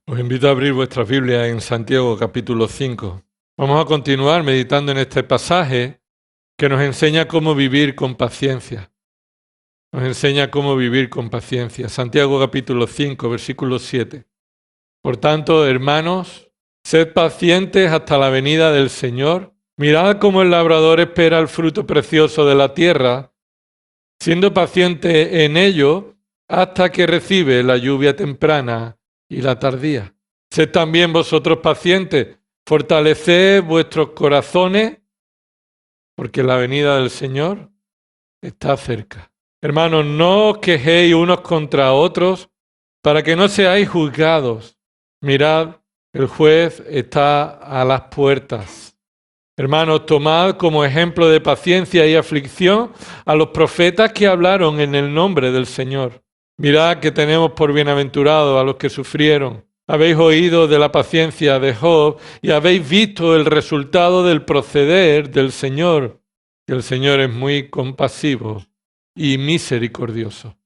Os invito a abrir vuestras Biblias en Santiago capítulo 5. Vamos a continuar meditando en este pasaje que nos enseña cómo vivir con paciencia. Nos enseña cómo vivir con paciencia. Santiago capítulo 5, versículo 7. Por tanto, hermanos, sed pacientes hasta la venida del Señor. Mirad cómo el labrador espera el fruto precioso de la tierra, siendo paciente en ello hasta que recibe la lluvia temprana y la tardía. Sed también vosotros pacientes, fortaleced vuestros corazones, porque la venida del Señor está cerca. Hermanos, no os quejéis unos contra otros, para que no seáis juzgados. Mirad, el juez está a las puertas. Hermanos, tomad como ejemplo de paciencia y aflicción a los profetas que hablaron en el nombre del Señor. Mirad que tenemos por bienaventurados a los que sufrieron. Habéis oído de la paciencia de Job y habéis visto el resultado del proceder del Señor, que el Señor es muy compasivo y misericordioso.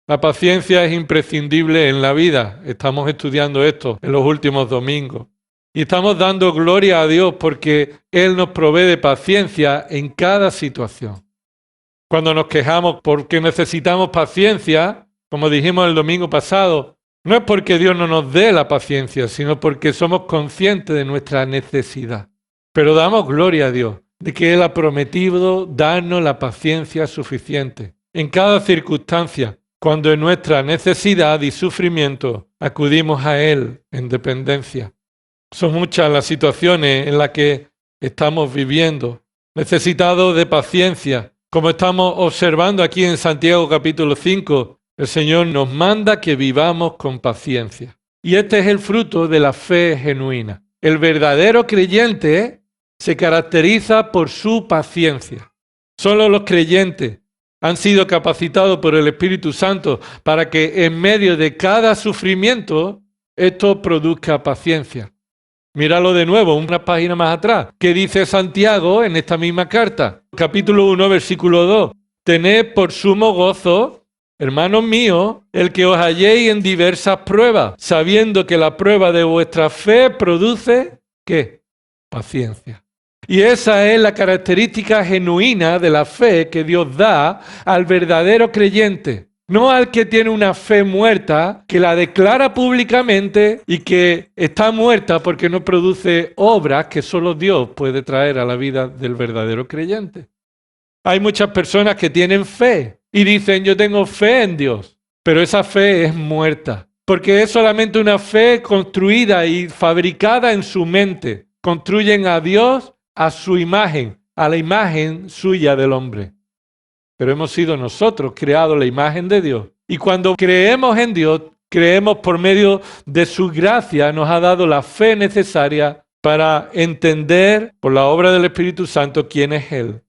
La paciencia es imprescindible en la vida. Estamos estudiando esto en los últimos domingos. Y estamos dando gloria a Dios porque Él nos provee de paciencia en cada situación. Cuando nos quejamos porque necesitamos paciencia, como dijimos el domingo pasado, no es porque Dios no nos dé la paciencia, sino porque somos conscientes de nuestra necesidad. Pero damos gloria a Dios de que Él ha prometido darnos la paciencia suficiente en cada circunstancia, cuando en nuestra necesidad y sufrimiento acudimos a Él en dependencia. Son muchas las situaciones en las que estamos viviendo, necesitados de paciencia. Como estamos observando aquí en Santiago capítulo 5, el Señor nos manda que vivamos con paciencia. Y este es el fruto de la fe genuina. El verdadero creyente se caracteriza por su paciencia. Solo los creyentes han sido capacitados por el Espíritu Santo para que en medio de cada sufrimiento esto produzca paciencia. Míralo de nuevo, una página más atrás. ¿Qué dice Santiago en esta misma carta? Capítulo 1, versículo 2. Tened por sumo gozo, hermanos míos, el que os halléis en diversas pruebas, sabiendo que la prueba de vuestra fe produce, ¿qué? Paciencia. Y esa es la característica genuina de la fe que Dios da al verdadero creyente. No al que tiene una fe muerta, que la declara públicamente y que está muerta porque no produce obras que solo Dios puede traer a la vida del verdadero creyente. Hay muchas personas que tienen fe y dicen yo tengo fe en Dios, pero esa fe es muerta, porque es solamente una fe construida y fabricada en su mente. Construyen a Dios a su imagen, a la imagen suya del hombre. Pero hemos sido nosotros creados la imagen de Dios. Y cuando creemos en Dios, creemos por medio de su gracia, nos ha dado la fe necesaria para entender por la obra del Espíritu Santo quién es Él.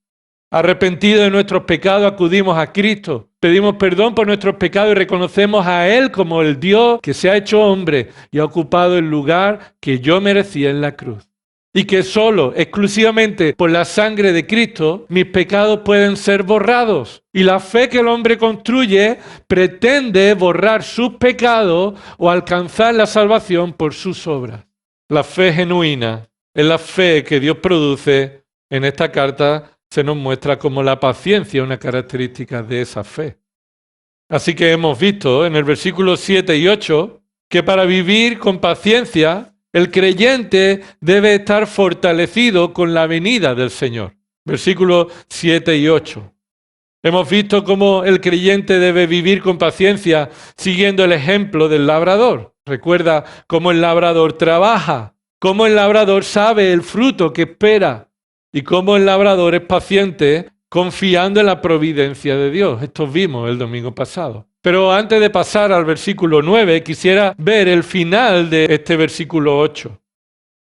Arrepentidos de nuestros pecados, acudimos a Cristo, pedimos perdón por nuestros pecados y reconocemos a Él como el Dios que se ha hecho hombre y ha ocupado el lugar que yo merecía en la cruz. Y que solo, exclusivamente por la sangre de Cristo, mis pecados pueden ser borrados. Y la fe que el hombre construye pretende borrar sus pecados o alcanzar la salvación por sus obras. La fe genuina es la fe que Dios produce. En esta carta se nos muestra como la paciencia una característica de esa fe. Así que hemos visto en el versículo 7 y 8 que para vivir con paciencia el creyente debe estar fortalecido con la venida del Señor. Versículos 7 y 8. Hemos visto cómo el creyente debe vivir con paciencia siguiendo el ejemplo del labrador. Recuerda cómo el labrador trabaja, cómo el labrador sabe el fruto que espera y cómo el labrador es paciente confiando en la providencia de Dios. Esto vimos el domingo pasado. Pero antes de pasar al versículo 9, quisiera ver el final de este versículo 8.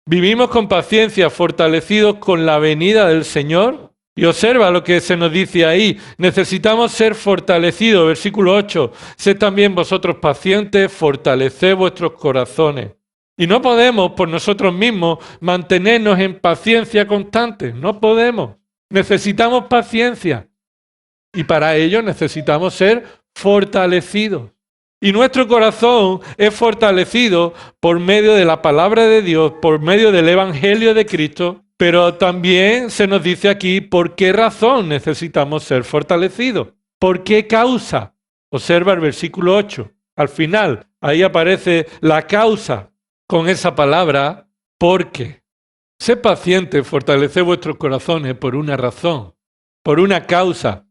Vivimos con paciencia, fortalecidos con la venida del Señor. Y observa lo que se nos dice ahí. Necesitamos ser fortalecidos. Versículo 8. Sed también vosotros pacientes, fortaleced vuestros corazones. Y no podemos por nosotros mismos mantenernos en paciencia constante. No podemos. Necesitamos paciencia. Y para ello necesitamos ser fortalecidos. Y nuestro corazón es fortalecido por medio de la palabra de Dios, por medio del Evangelio de Cristo, pero también se nos dice aquí por qué razón necesitamos ser fortalecidos. ¿Por qué causa? Observa el versículo 8. Al final, ahí aparece la causa con esa palabra, porque. Sé paciente, fortaleced vuestros corazones por una razón, por una causa,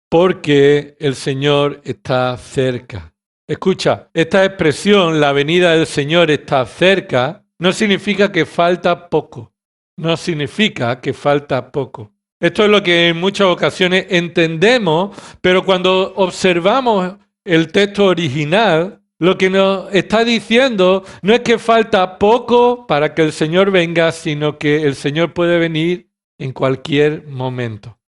porque el Señor está cerca. Escucha, esta expresión, la venida del Señor está cerca, no significa que falta poco. No significa que falta poco. Esto es lo que en muchas ocasiones entendemos, pero cuando observamos el texto original, lo que nos está diciendo no es que falta poco para que el Señor venga, sino que el Señor puede venir en cualquier momento.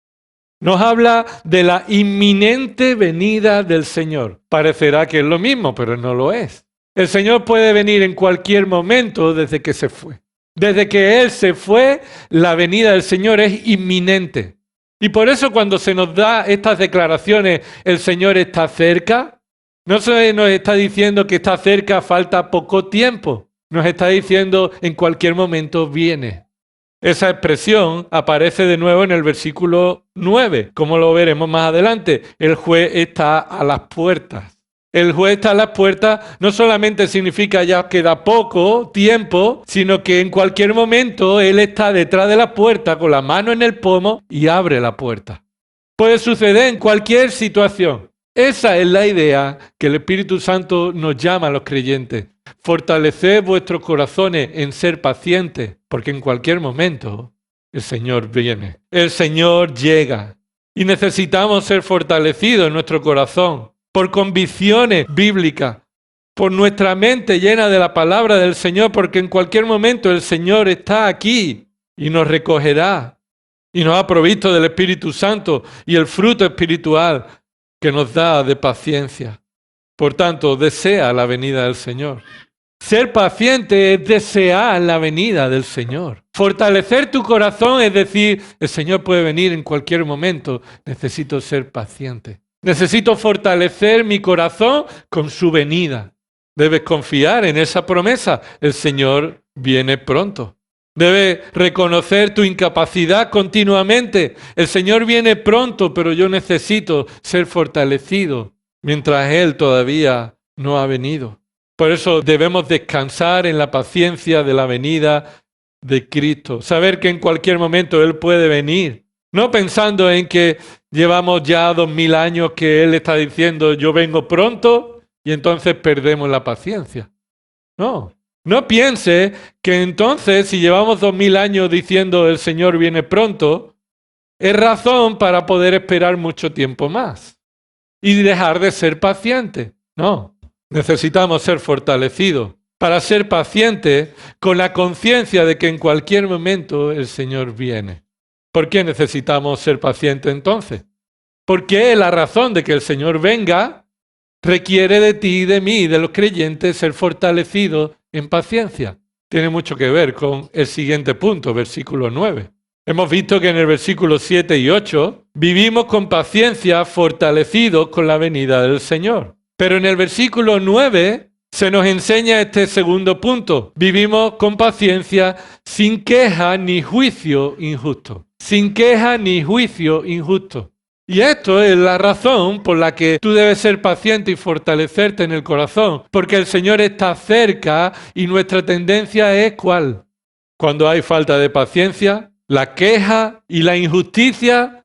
Nos habla de la inminente venida del Señor. Parecerá que es lo mismo, pero no lo es. El Señor puede venir en cualquier momento desde que se fue. Desde que Él se fue, la venida del Señor es inminente. Y por eso cuando se nos da estas declaraciones, el Señor está cerca, no se nos está diciendo que está cerca, falta poco tiempo. Nos está diciendo en cualquier momento viene. Esa expresión aparece de nuevo en el versículo 9, como lo veremos más adelante. El juez está a las puertas. El juez está a las puertas no solamente significa ya queda poco tiempo, sino que en cualquier momento Él está detrás de la puerta con la mano en el pomo y abre la puerta. Puede suceder en cualquier situación. Esa es la idea que el Espíritu Santo nos llama a los creyentes. Fortaleced vuestros corazones en ser pacientes, porque en cualquier momento el Señor viene. El Señor llega. Y necesitamos ser fortalecidos en nuestro corazón por convicciones bíblicas, por nuestra mente llena de la palabra del Señor, porque en cualquier momento el Señor está aquí y nos recogerá y nos ha provisto del Espíritu Santo y el fruto espiritual que nos da de paciencia. Por tanto, desea la venida del Señor. Ser paciente es desear la venida del Señor. Fortalecer tu corazón es decir, el Señor puede venir en cualquier momento, necesito ser paciente. Necesito fortalecer mi corazón con su venida. Debes confiar en esa promesa, el Señor viene pronto. Debes reconocer tu incapacidad continuamente. El Señor viene pronto, pero yo necesito ser fortalecido mientras Él todavía no ha venido. Por eso debemos descansar en la paciencia de la venida de Cristo. Saber que en cualquier momento Él puede venir. No pensando en que llevamos ya 2000 años que Él está diciendo yo vengo pronto y entonces perdemos la paciencia. No. No piense que entonces, si llevamos 2000 años diciendo el Señor viene pronto, es razón para poder esperar mucho tiempo más y dejar de ser paciente. No, necesitamos ser fortalecidos para ser pacientes con la conciencia de que en cualquier momento el Señor viene. ¿Por qué necesitamos ser pacientes entonces? Porque la razón de que el Señor venga requiere de ti y de mí, de los creyentes, ser fortalecidos en paciencia. Tiene mucho que ver con el siguiente punto, versículo 9. Hemos visto que en el versículo 7 y 8 vivimos con paciencia fortalecidos con la venida del Señor. Pero en el versículo 9 se nos enseña este segundo punto. Vivimos con paciencia sin queja ni juicio injusto. Sin queja ni juicio injusto. Y esto es la razón por la que tú debes ser paciente y fortalecerte en el corazón, porque el Señor está cerca y nuestra tendencia es ¿cuál? Cuando hay falta de paciencia, la queja y la injusticia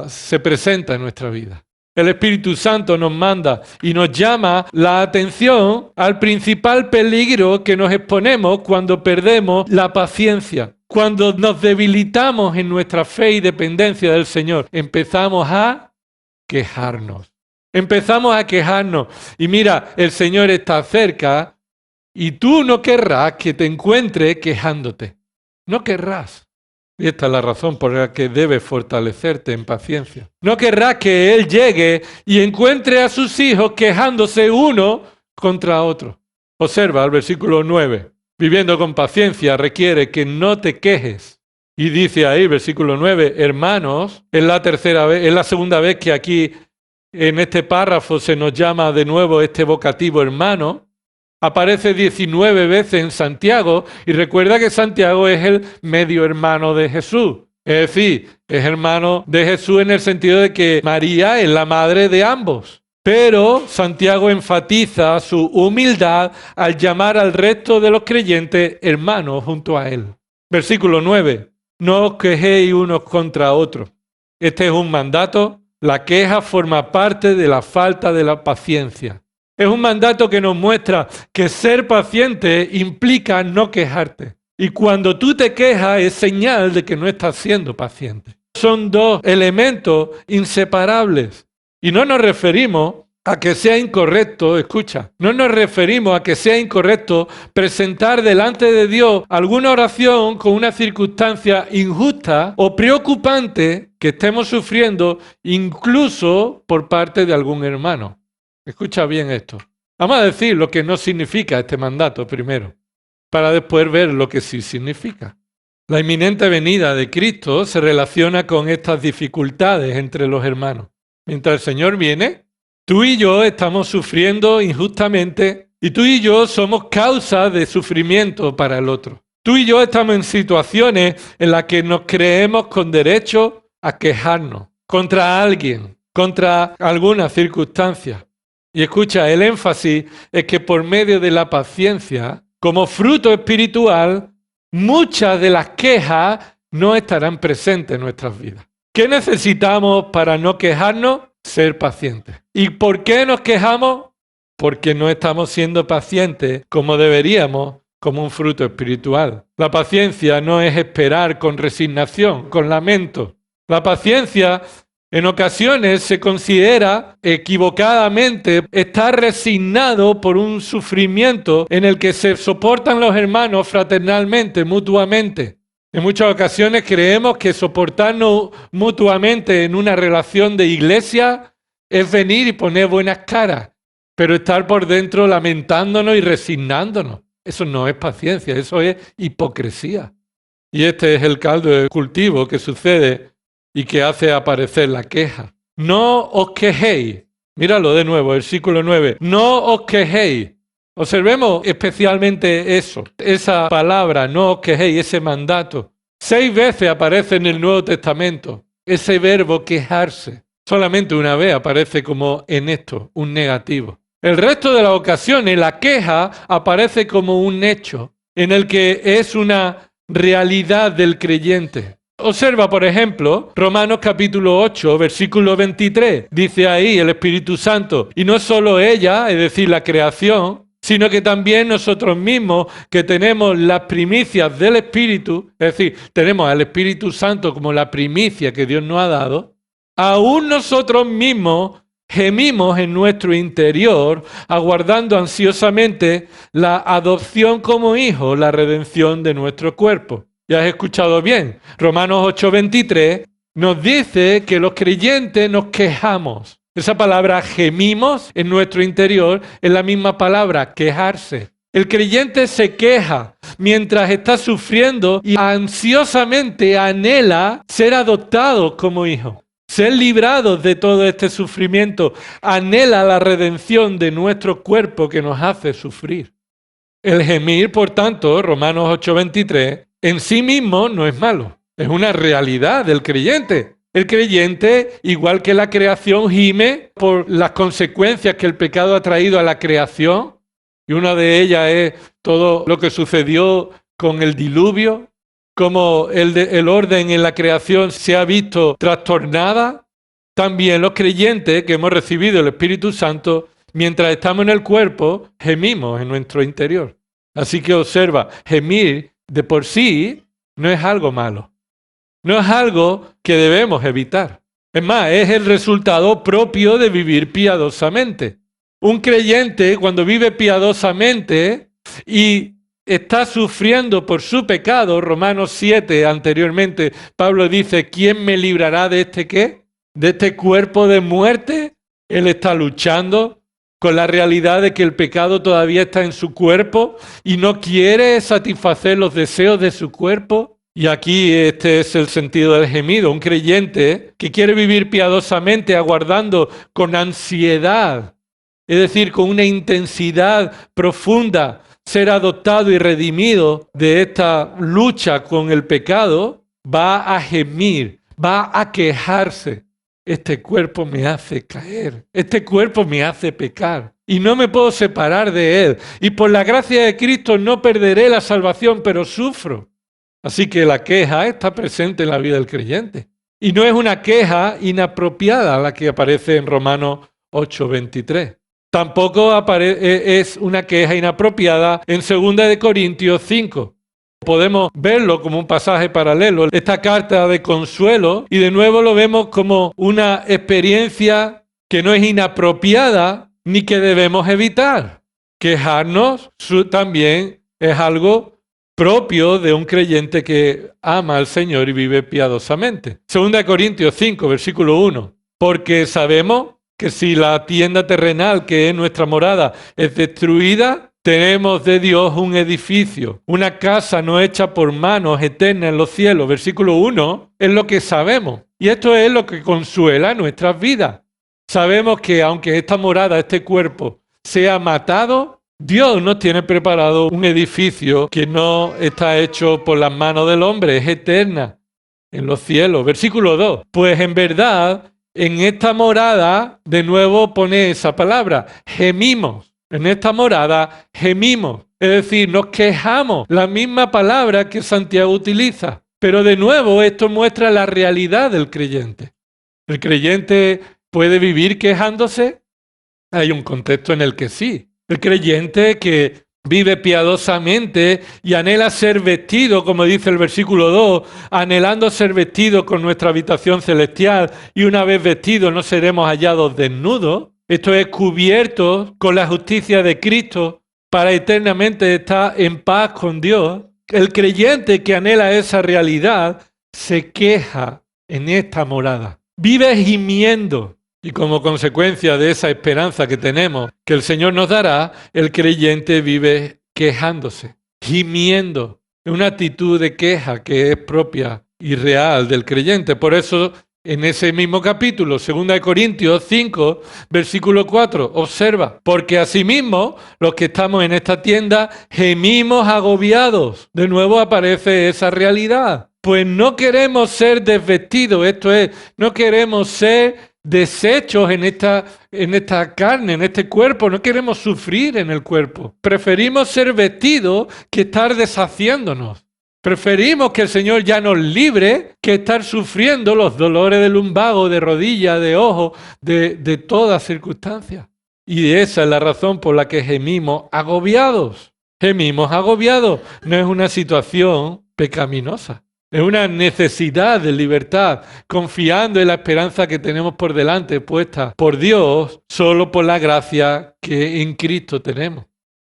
se presenta en nuestra vida. El Espíritu Santo nos manda y nos llama la atención al principal peligro que nos exponemos cuando perdemos la paciencia. Cuando nos debilitamos en nuestra fe y dependencia del Señor, empezamos a quejarnos. Empezamos a quejarnos. Y mira, el Señor está cerca y tú no querrás que te encuentre quejándote. No querrás. Y esta es la razón por la que debes fortalecerte en paciencia. No querrás que Él llegue y encuentre a sus hijos quejándose uno contra otro. Observa el versículo 9. Viviendo con paciencia requiere que no te quejes. Y dice ahí, versículo 9, hermanos, es la segunda vez que aquí en este párrafo se nos llama de nuevo este vocativo hermano. Aparece 19 veces en Santiago y recuerda que Santiago es el medio hermano de Jesús. Es decir, es hermano de Jesús en el sentido de que María es la madre de ambos. Pero Santiago enfatiza su humildad al llamar al resto de los creyentes hermanos junto a él. Versículo 9. No os quejéis unos contra otros. Este es un mandato. La queja forma parte de la falta de la paciencia. Es un mandato que nos muestra que ser paciente implica no quejarte. Y cuando tú te quejas es señal de que no estás siendo paciente. Son dos elementos inseparables. Y no nos referimos a que sea incorrecto, escucha, no nos referimos a que sea incorrecto presentar delante de Dios alguna oración con una circunstancia injusta o preocupante que estemos sufriendo incluso por parte de algún hermano. Escucha bien esto. Vamos a decir lo que no significa este mandato primero, para después ver lo que sí significa. La inminente venida de Cristo se relaciona con estas dificultades entre los hermanos. Mientras el Señor viene, tú y yo estamos sufriendo injustamente y tú y yo somos causa de sufrimiento para el otro. Tú y yo estamos en situaciones en las que nos creemos con derecho a quejarnos contra alguien, contra alguna circunstancia. Y escucha, el énfasis es que por medio de la paciencia, como fruto espiritual, muchas de las quejas no estarán presentes en nuestras vidas. ¿Qué necesitamos para no quejarnos? Ser pacientes. ¿Y por qué nos quejamos? Porque no estamos siendo pacientes como deberíamos, como un fruto espiritual. La paciencia no es esperar con resignación, con lamento. La paciencia en ocasiones se considera equivocadamente estar resignado por un sufrimiento en el que se soportan los hermanos fraternalmente, mutuamente. En muchas ocasiones creemos que soportarnos mutuamente en una relación de iglesia es venir y poner buenas caras, pero estar por dentro lamentándonos y resignándonos. Eso no es paciencia, eso es hipocresía. Y este es el caldo de cultivo que sucede y que hace aparecer la queja. No os quejéis. Míralo de nuevo, versículo 9. No os quejéis. Observemos especialmente eso, esa palabra, no os quejéis, ese mandato. 6 veces aparece en el Nuevo Testamento ese verbo quejarse. Solamente una vez aparece como en esto, un negativo. El resto de las ocasiones la queja aparece como un hecho en el que es una realidad del creyente. Observa, por ejemplo, Romanos capítulo 8, versículo 23. Dice ahí el Espíritu Santo, y no solo ella, es decir, la creación, sino que también nosotros mismos que tenemos las primicias del Espíritu, es decir, tenemos al Espíritu Santo como la primicia que Dios nos ha dado, aún nosotros mismos gemimos en nuestro interior, aguardando ansiosamente la adopción como hijos, la redención de nuestro cuerpo. Ya has escuchado bien, Romanos 8:23 nos dice que los creyentes nos quejamos. Esa palabra gemimos en nuestro interior es la misma palabra, quejarse. El creyente se queja mientras está sufriendo y ansiosamente anhela ser adoptado como hijo, ser librados de todo este sufrimiento, anhela la redención de nuestro cuerpo que nos hace sufrir. El gemir, por tanto, Romanos 8:23, en sí mismo no es malo, es una realidad del creyente. El creyente, igual que la creación, gime por las consecuencias que el pecado ha traído a la creación, y una de ellas es todo lo que sucedió con el diluvio, cómo el orden en la creación se ha visto trastornada. También los creyentes que hemos recibido el Espíritu Santo, mientras estamos en el cuerpo, gemimos en nuestro interior. Así que observa, gemir de por sí no es algo malo. No es algo que debemos evitar. Es más, es el resultado propio de vivir piadosamente. Un creyente, cuando vive piadosamente y está sufriendo por su pecado, Romanos 7 anteriormente, Pablo dice, ¿quién me librará de este qué? ¿De este cuerpo de muerte? Él está luchando con la realidad de que el pecado todavía está en su cuerpo y no quiere satisfacer los deseos de su cuerpo. Y aquí este es el sentido del gemido. Un creyente que quiere vivir piadosamente aguardando con ansiedad, es decir, con una intensidad profunda, ser adoptado y redimido de esta lucha con el pecado, va a gemir, va a quejarse. Este cuerpo me hace caer, este cuerpo me hace pecar y no me puedo separar de él. Y por la gracia de Cristo no perderé la salvación, pero sufro. Así que la queja está presente en la vida del creyente. Y no es una queja inapropiada la que aparece en Romanos 8:23. Tampoco es una queja inapropiada en 2 Corintios 5. Podemos verlo como un pasaje paralelo, esta carta de consuelo, y de nuevo lo vemos como una experiencia que no es inapropiada ni que debemos evitar. Quejarnos también es algo propio de un creyente que ama al Señor y vive piadosamente. 2 Corintios 5, versículo 1. Porque sabemos que si la tienda terrenal, que es nuestra morada, es destruida, tenemos de Dios un edificio, una casa no hecha por manos, eterna en los cielos. Versículo 1 es lo que sabemos. Y esto es lo que consuela nuestras vidas. Sabemos que aunque esta morada, este cuerpo, sea matado, Dios nos tiene preparado un edificio que no está hecho por las manos del hombre, es eterna en los cielos. Versículo 2. Pues en verdad, en esta morada, de nuevo pone esa palabra, gemimos. En esta morada gemimos, es decir, nos quejamos, la misma palabra que Santiago utiliza. Pero de nuevo esto muestra la realidad del creyente. ¿El creyente puede vivir quejándose? Hay un contexto en el que sí. El creyente que vive piadosamente y anhela ser vestido, como dice el versículo 2, anhelando ser vestido con nuestra habitación celestial, y una vez vestidos no seremos hallados desnudos. Esto es cubierto con la justicia de Cristo para eternamente estar en paz con Dios. El creyente que anhela esa realidad se queja en esta morada. Vive gimiendo. Y como consecuencia de esa esperanza que tenemos, que el Señor nos dará, el creyente vive quejándose, gimiendo. Es una actitud de queja que es propia y real del creyente. Por eso, en ese mismo capítulo, 2 Corintios 5, versículo 4, observa, porque asimismo los que estamos en esta tienda gemimos agobiados. De nuevo aparece esa realidad. Pues no queremos ser desvestidos, esto es, no queremos ser deshechos en esta carne, en este cuerpo, no queremos sufrir en el cuerpo. Preferimos ser vestidos que estar deshaciéndonos. Preferimos que el Señor ya nos libre que estar sufriendo los dolores de lumbago, de rodilla, de ojo, de todas circunstancias. Y esa es la razón por la que gemimos agobiados. Gemimos agobiados. No es una situación pecaminosa. Es una necesidad de libertad, confiando en la esperanza que tenemos por delante, puesta por Dios, solo por la gracia que en Cristo tenemos.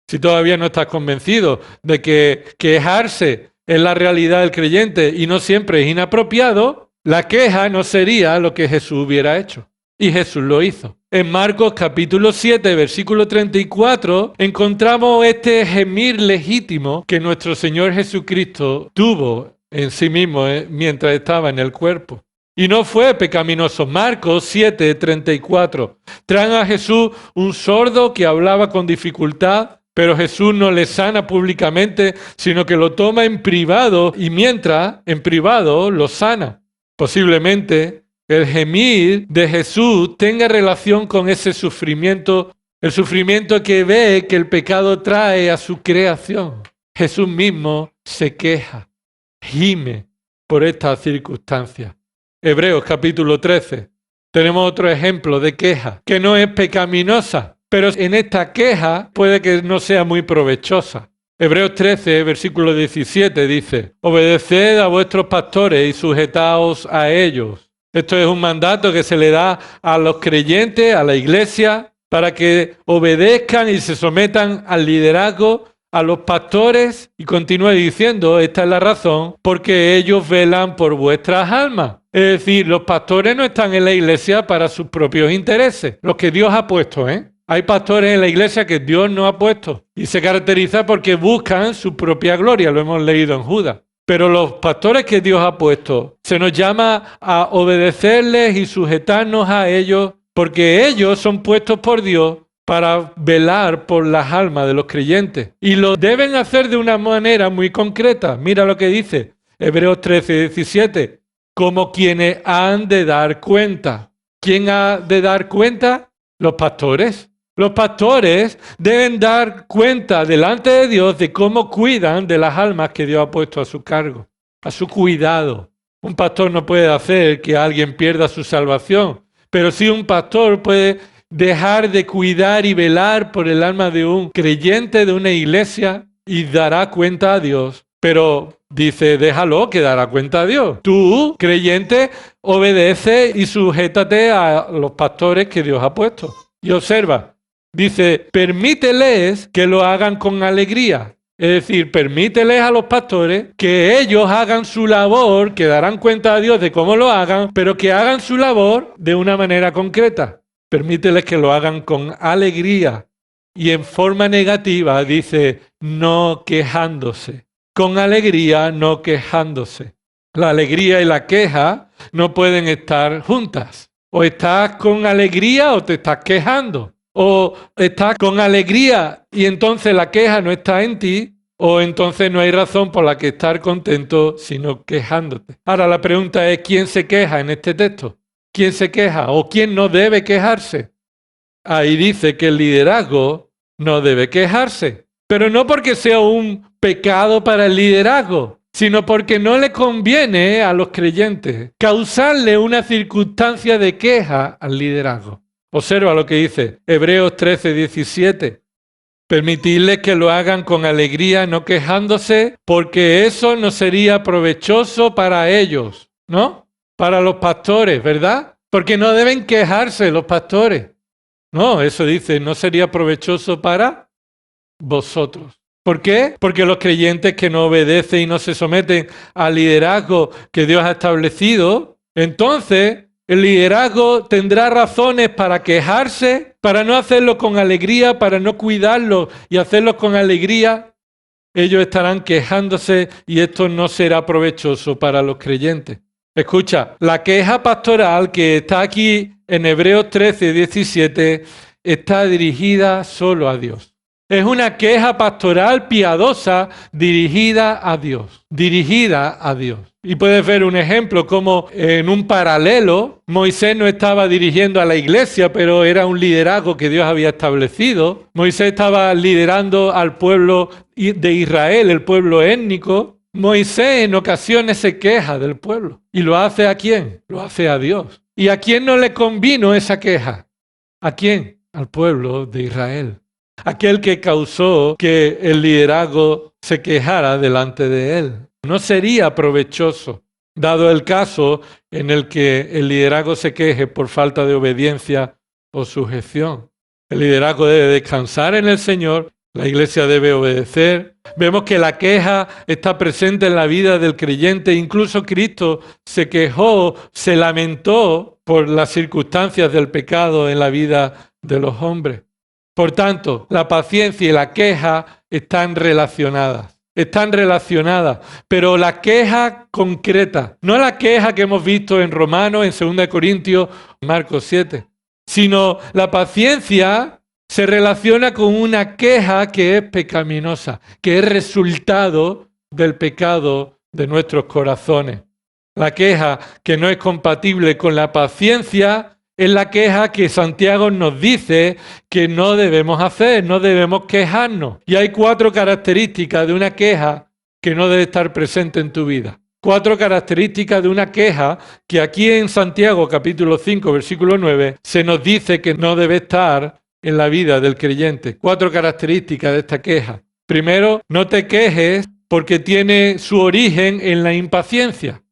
Si todavía no estás convencido de que quejarse es la realidad del creyente y no siempre es inapropiado, la queja no sería lo que Jesús hubiera hecho. Y Jesús lo hizo. En Marcos capítulo 7, versículo 34, encontramos este gemir legítimo que nuestro Señor Jesucristo tuvo en sí mismo mientras estaba en el cuerpo. Y no fue pecaminoso. Marcos 7, 34. Traen a Jesús un sordo que hablaba con dificultad, pero Jesús no le sana públicamente, sino que lo toma en privado y mientras en privado lo sana. Posiblemente el gemir de Jesús tenga relación con ese sufrimiento, el sufrimiento que ve que el pecado trae a su creación. Jesús mismo se queja, gime por estas circunstancias. Hebreos capítulo 13. Tenemos otro ejemplo de queja, que no es pecaminosa, pero en esta queja puede que no sea muy provechosa. Hebreos 13, versículo 17 dice, obedeced a vuestros pastores y sujetaos a ellos. Esto es un mandato que se le da a los creyentes, a la iglesia, para que obedezcan y se sometan al liderazgo, a los pastores, y continúa diciendo, esta es la razón, porque ellos velan por vuestras almas. Es decir, los pastores no están en la iglesia para sus propios intereses, los que Dios ha puesto, Hay pastores en la iglesia que Dios no ha puesto y se caracteriza porque buscan su propia gloria, lo hemos leído en Judas. Pero los pastores que Dios ha puesto, se nos llama a obedecerles y sujetarnos a ellos, porque ellos son puestos por Dios para velar por las almas de los creyentes. Y lo deben hacer de una manera muy concreta. Mira lo que dice Hebreos 13, 17. Como quienes han de dar cuenta. ¿Quién ha de dar cuenta? Los pastores. Los pastores deben dar cuenta delante de Dios de cómo cuidan de las almas que Dios ha puesto a su cargo, a su cuidado. Un pastor no puede hacer que alguien pierda su salvación, pero sí un pastor puede dejar de cuidar y velar por el alma de un creyente de una iglesia y dará cuenta a Dios. Pero dice, déjalo que dará cuenta a Dios. Tú, creyente, obedece y sujétate a los pastores que Dios ha puesto. Y observa, dice, permíteles que lo hagan con alegría. Es decir, permíteles a los pastores que ellos hagan su labor, que darán cuenta a Dios de cómo lo hagan, pero que hagan su labor de una manera concreta. Permíteles que lo hagan con alegría. Y en forma negativa dice, no quejándose. Con alegría, no quejándose. La alegría y la queja no pueden estar juntas. O estás con alegría o te estás quejando. O estás con alegría y entonces la queja no está en ti, o entonces no hay razón por la que estar contento, sino quejándote. Ahora la pregunta es, ¿quién se queja en este texto? ¿Quién se queja o quién no debe quejarse? Ahí dice que el liderazgo no debe quejarse, pero no porque sea un pecado para el liderazgo, sino porque no le conviene a los creyentes causarle una circunstancia de queja al liderazgo. Observa lo que dice Hebreos 13, 17. Permitirles que lo hagan con alegría, no quejándose, porque eso no sería provechoso para ellos, ¿no? Para los pastores, ¿verdad? Porque no deben quejarse los pastores. No, eso dice, no sería provechoso para vosotros. ¿Por qué? Porque los creyentes que no obedecen y no se someten al liderazgo que Dios ha establecido, entonces el liderazgo tendrá razones para quejarse, para no hacerlo con alegría, para no cuidarlo y hacerlo con alegría. Ellos estarán quejándose y esto no será provechoso para los creyentes. Escucha, la queja pastoral que está aquí en Hebreos 13, 17 está dirigida solo a Dios. Es una queja pastoral piadosa dirigida a Dios. Dirigida a Dios. Y puedes ver un ejemplo como en un paralelo, Moisés no estaba dirigiendo a la iglesia, pero era un liderazgo que Dios había establecido. Moisés estaba liderando al pueblo de Israel, el pueblo étnico. Moisés en ocasiones se queja del pueblo. ¿Y lo hace a quién? Lo hace a Dios. ¿Y a quién no le convino esa queja? ¿A quién? Al pueblo de Israel. Aquel que causó que el liderazgo se quejara delante de él. No sería provechoso, dado el caso en el que el liderazgo se queje por falta de obediencia o sujeción. El liderazgo debe descansar en el Señor, la iglesia debe obedecer. Vemos que la queja está presente en la vida del creyente, incluso Cristo se quejó, se lamentó por las circunstancias del pecado en la vida de los hombres. Por tanto, la paciencia y la queja están relacionadas. Están relacionadas, pero la queja concreta, no la queja que hemos visto en Romanos, en 2 Corintios, Marcos 7, sino la paciencia se relaciona con una queja que es pecaminosa, que es resultado del pecado de nuestros corazones. La queja que no es compatible con la paciencia es la queja que Santiago nos dice que no debemos hacer, no debemos quejarnos. Y hay 4 características de una queja que no debe estar presente en tu vida. 4 características de una queja que aquí en Santiago capítulo 5 versículo 9 se nos dice que no debe estar en la vida del creyente. 4 características de esta queja. Primero, no te quejes porque tiene su origen en la impaciencia.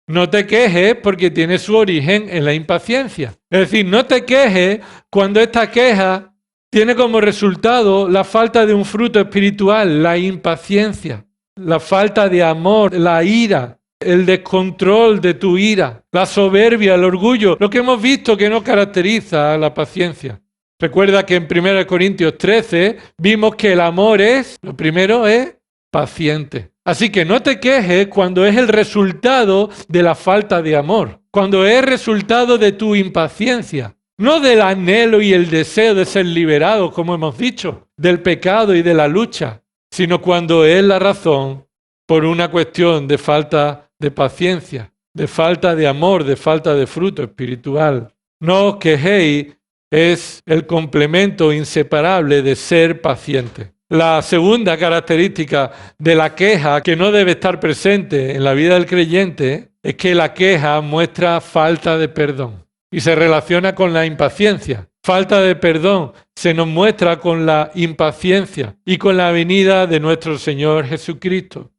No te quejes porque tiene su origen en la impaciencia. Es decir, no te quejes cuando esta queja tiene como resultado la falta de un fruto espiritual, la impaciencia, la falta de amor, la ira, el descontrol de tu ira, la soberbia, el orgullo, lo que hemos visto que no caracteriza a la paciencia. Recuerda que en 1 Corintios 13 vimos que el amor lo primero es paciente. Así que no te quejes cuando es el resultado de la falta de amor, cuando es resultado de tu impaciencia, no del anhelo y el deseo de ser liberado, como hemos dicho, del pecado y de la lucha, sino cuando es la razón por una cuestión de falta de paciencia, de falta de amor, de falta de fruto espiritual. No os quejéis, es el complemento inseparable de ser paciente. La segunda característica de la queja que no debe estar presente en la vida del creyente es que la queja muestra falta de perdón y se relaciona con la impaciencia. Falta de perdón se nos muestra con la impaciencia y con la venida de nuestro Señor Jesucristo.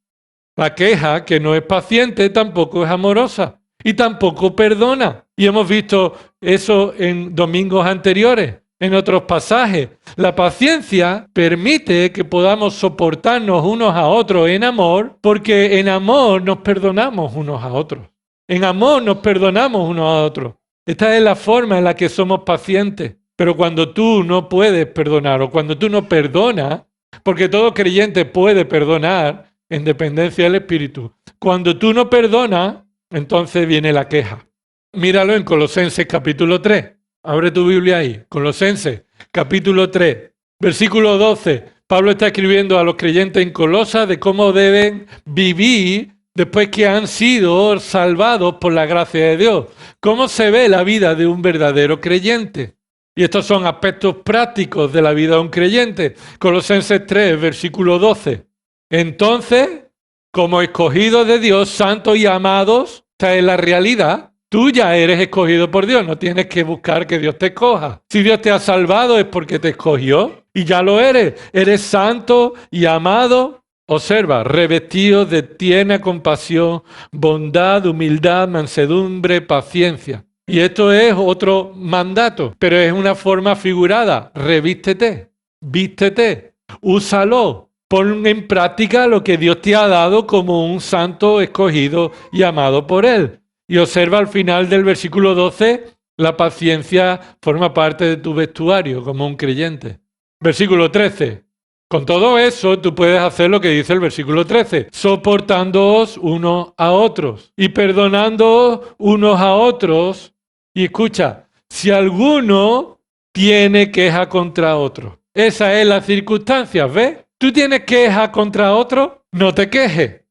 La queja que no es paciente tampoco es amorosa y tampoco perdona. Y hemos visto eso en domingos anteriores, en otros pasajes. La paciencia permite que podamos soportarnos unos a otros en amor, porque en amor nos perdonamos unos a otros. En amor nos perdonamos unos a otros. Esta es la forma en la que somos pacientes. Pero cuando tú no puedes perdonar o cuando tú no perdonas, porque todo creyente puede perdonar en dependencia del Espíritu, cuando tú no perdonas, entonces viene la queja. Míralo en Colosenses capítulo 3. Abre tu Biblia ahí. Colosenses capítulo 3, versículo 12. Pablo está escribiendo a los creyentes en Colosas de cómo deben vivir después que han sido salvados por la gracia de Dios. ¿Cómo se ve la vida de un verdadero creyente? Y estos son aspectos prácticos de la vida de un creyente. Colosenses 3, versículo 12. Entonces, como escogidos de Dios, santos y amados, esta es la realidad. Tú ya eres escogido por Dios, no tienes que buscar que Dios te escoja. Si Dios te ha salvado es porque te escogió y ya lo eres. Eres santo y amado. Observa, revestidos de tierna compasión, bondad, humildad, mansedumbre, paciencia. Y esto es otro mandato, pero es una forma figurada. Revístete, vístete, úsalo. Pon en práctica lo que Dios te ha dado como un santo escogido y amado por Él. Y observa al final del versículo 12, la paciencia forma parte de tu vestuario como un creyente. Versículo 13. Con todo eso, tú puedes hacer lo que dice el versículo 13. Soportándoos unos a otros y perdonándoos unos a otros. Y escucha, si alguno tiene queja contra otro. Esa es la circunstancia, ¿ves? ¿Tú tienes queja contra otro? No te quejes.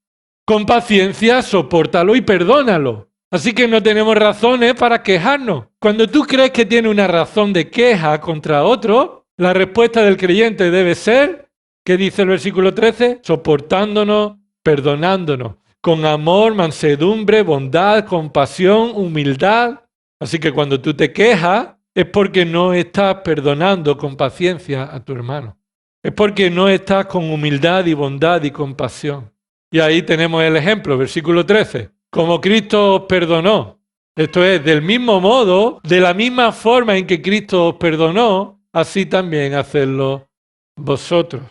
Con paciencia, sopórtalo y perdónalo. Así que no tenemos razones para quejarnos. Cuando tú crees que tienes una razón de queja contra otro, la respuesta del creyente debe ser, ¿qué dice el versículo 13? Soportándonos, perdonándonos, con amor, mansedumbre, bondad, compasión, humildad. Así que cuando tú te quejas, es porque no estás perdonando con paciencia a tu hermano. Es porque no estás con humildad y bondad y compasión. Y ahí tenemos el ejemplo, versículo 13. Como Cristo os perdonó. Esto es, del mismo modo, de la misma forma en que Cristo os perdonó, así también hacedlo vosotros.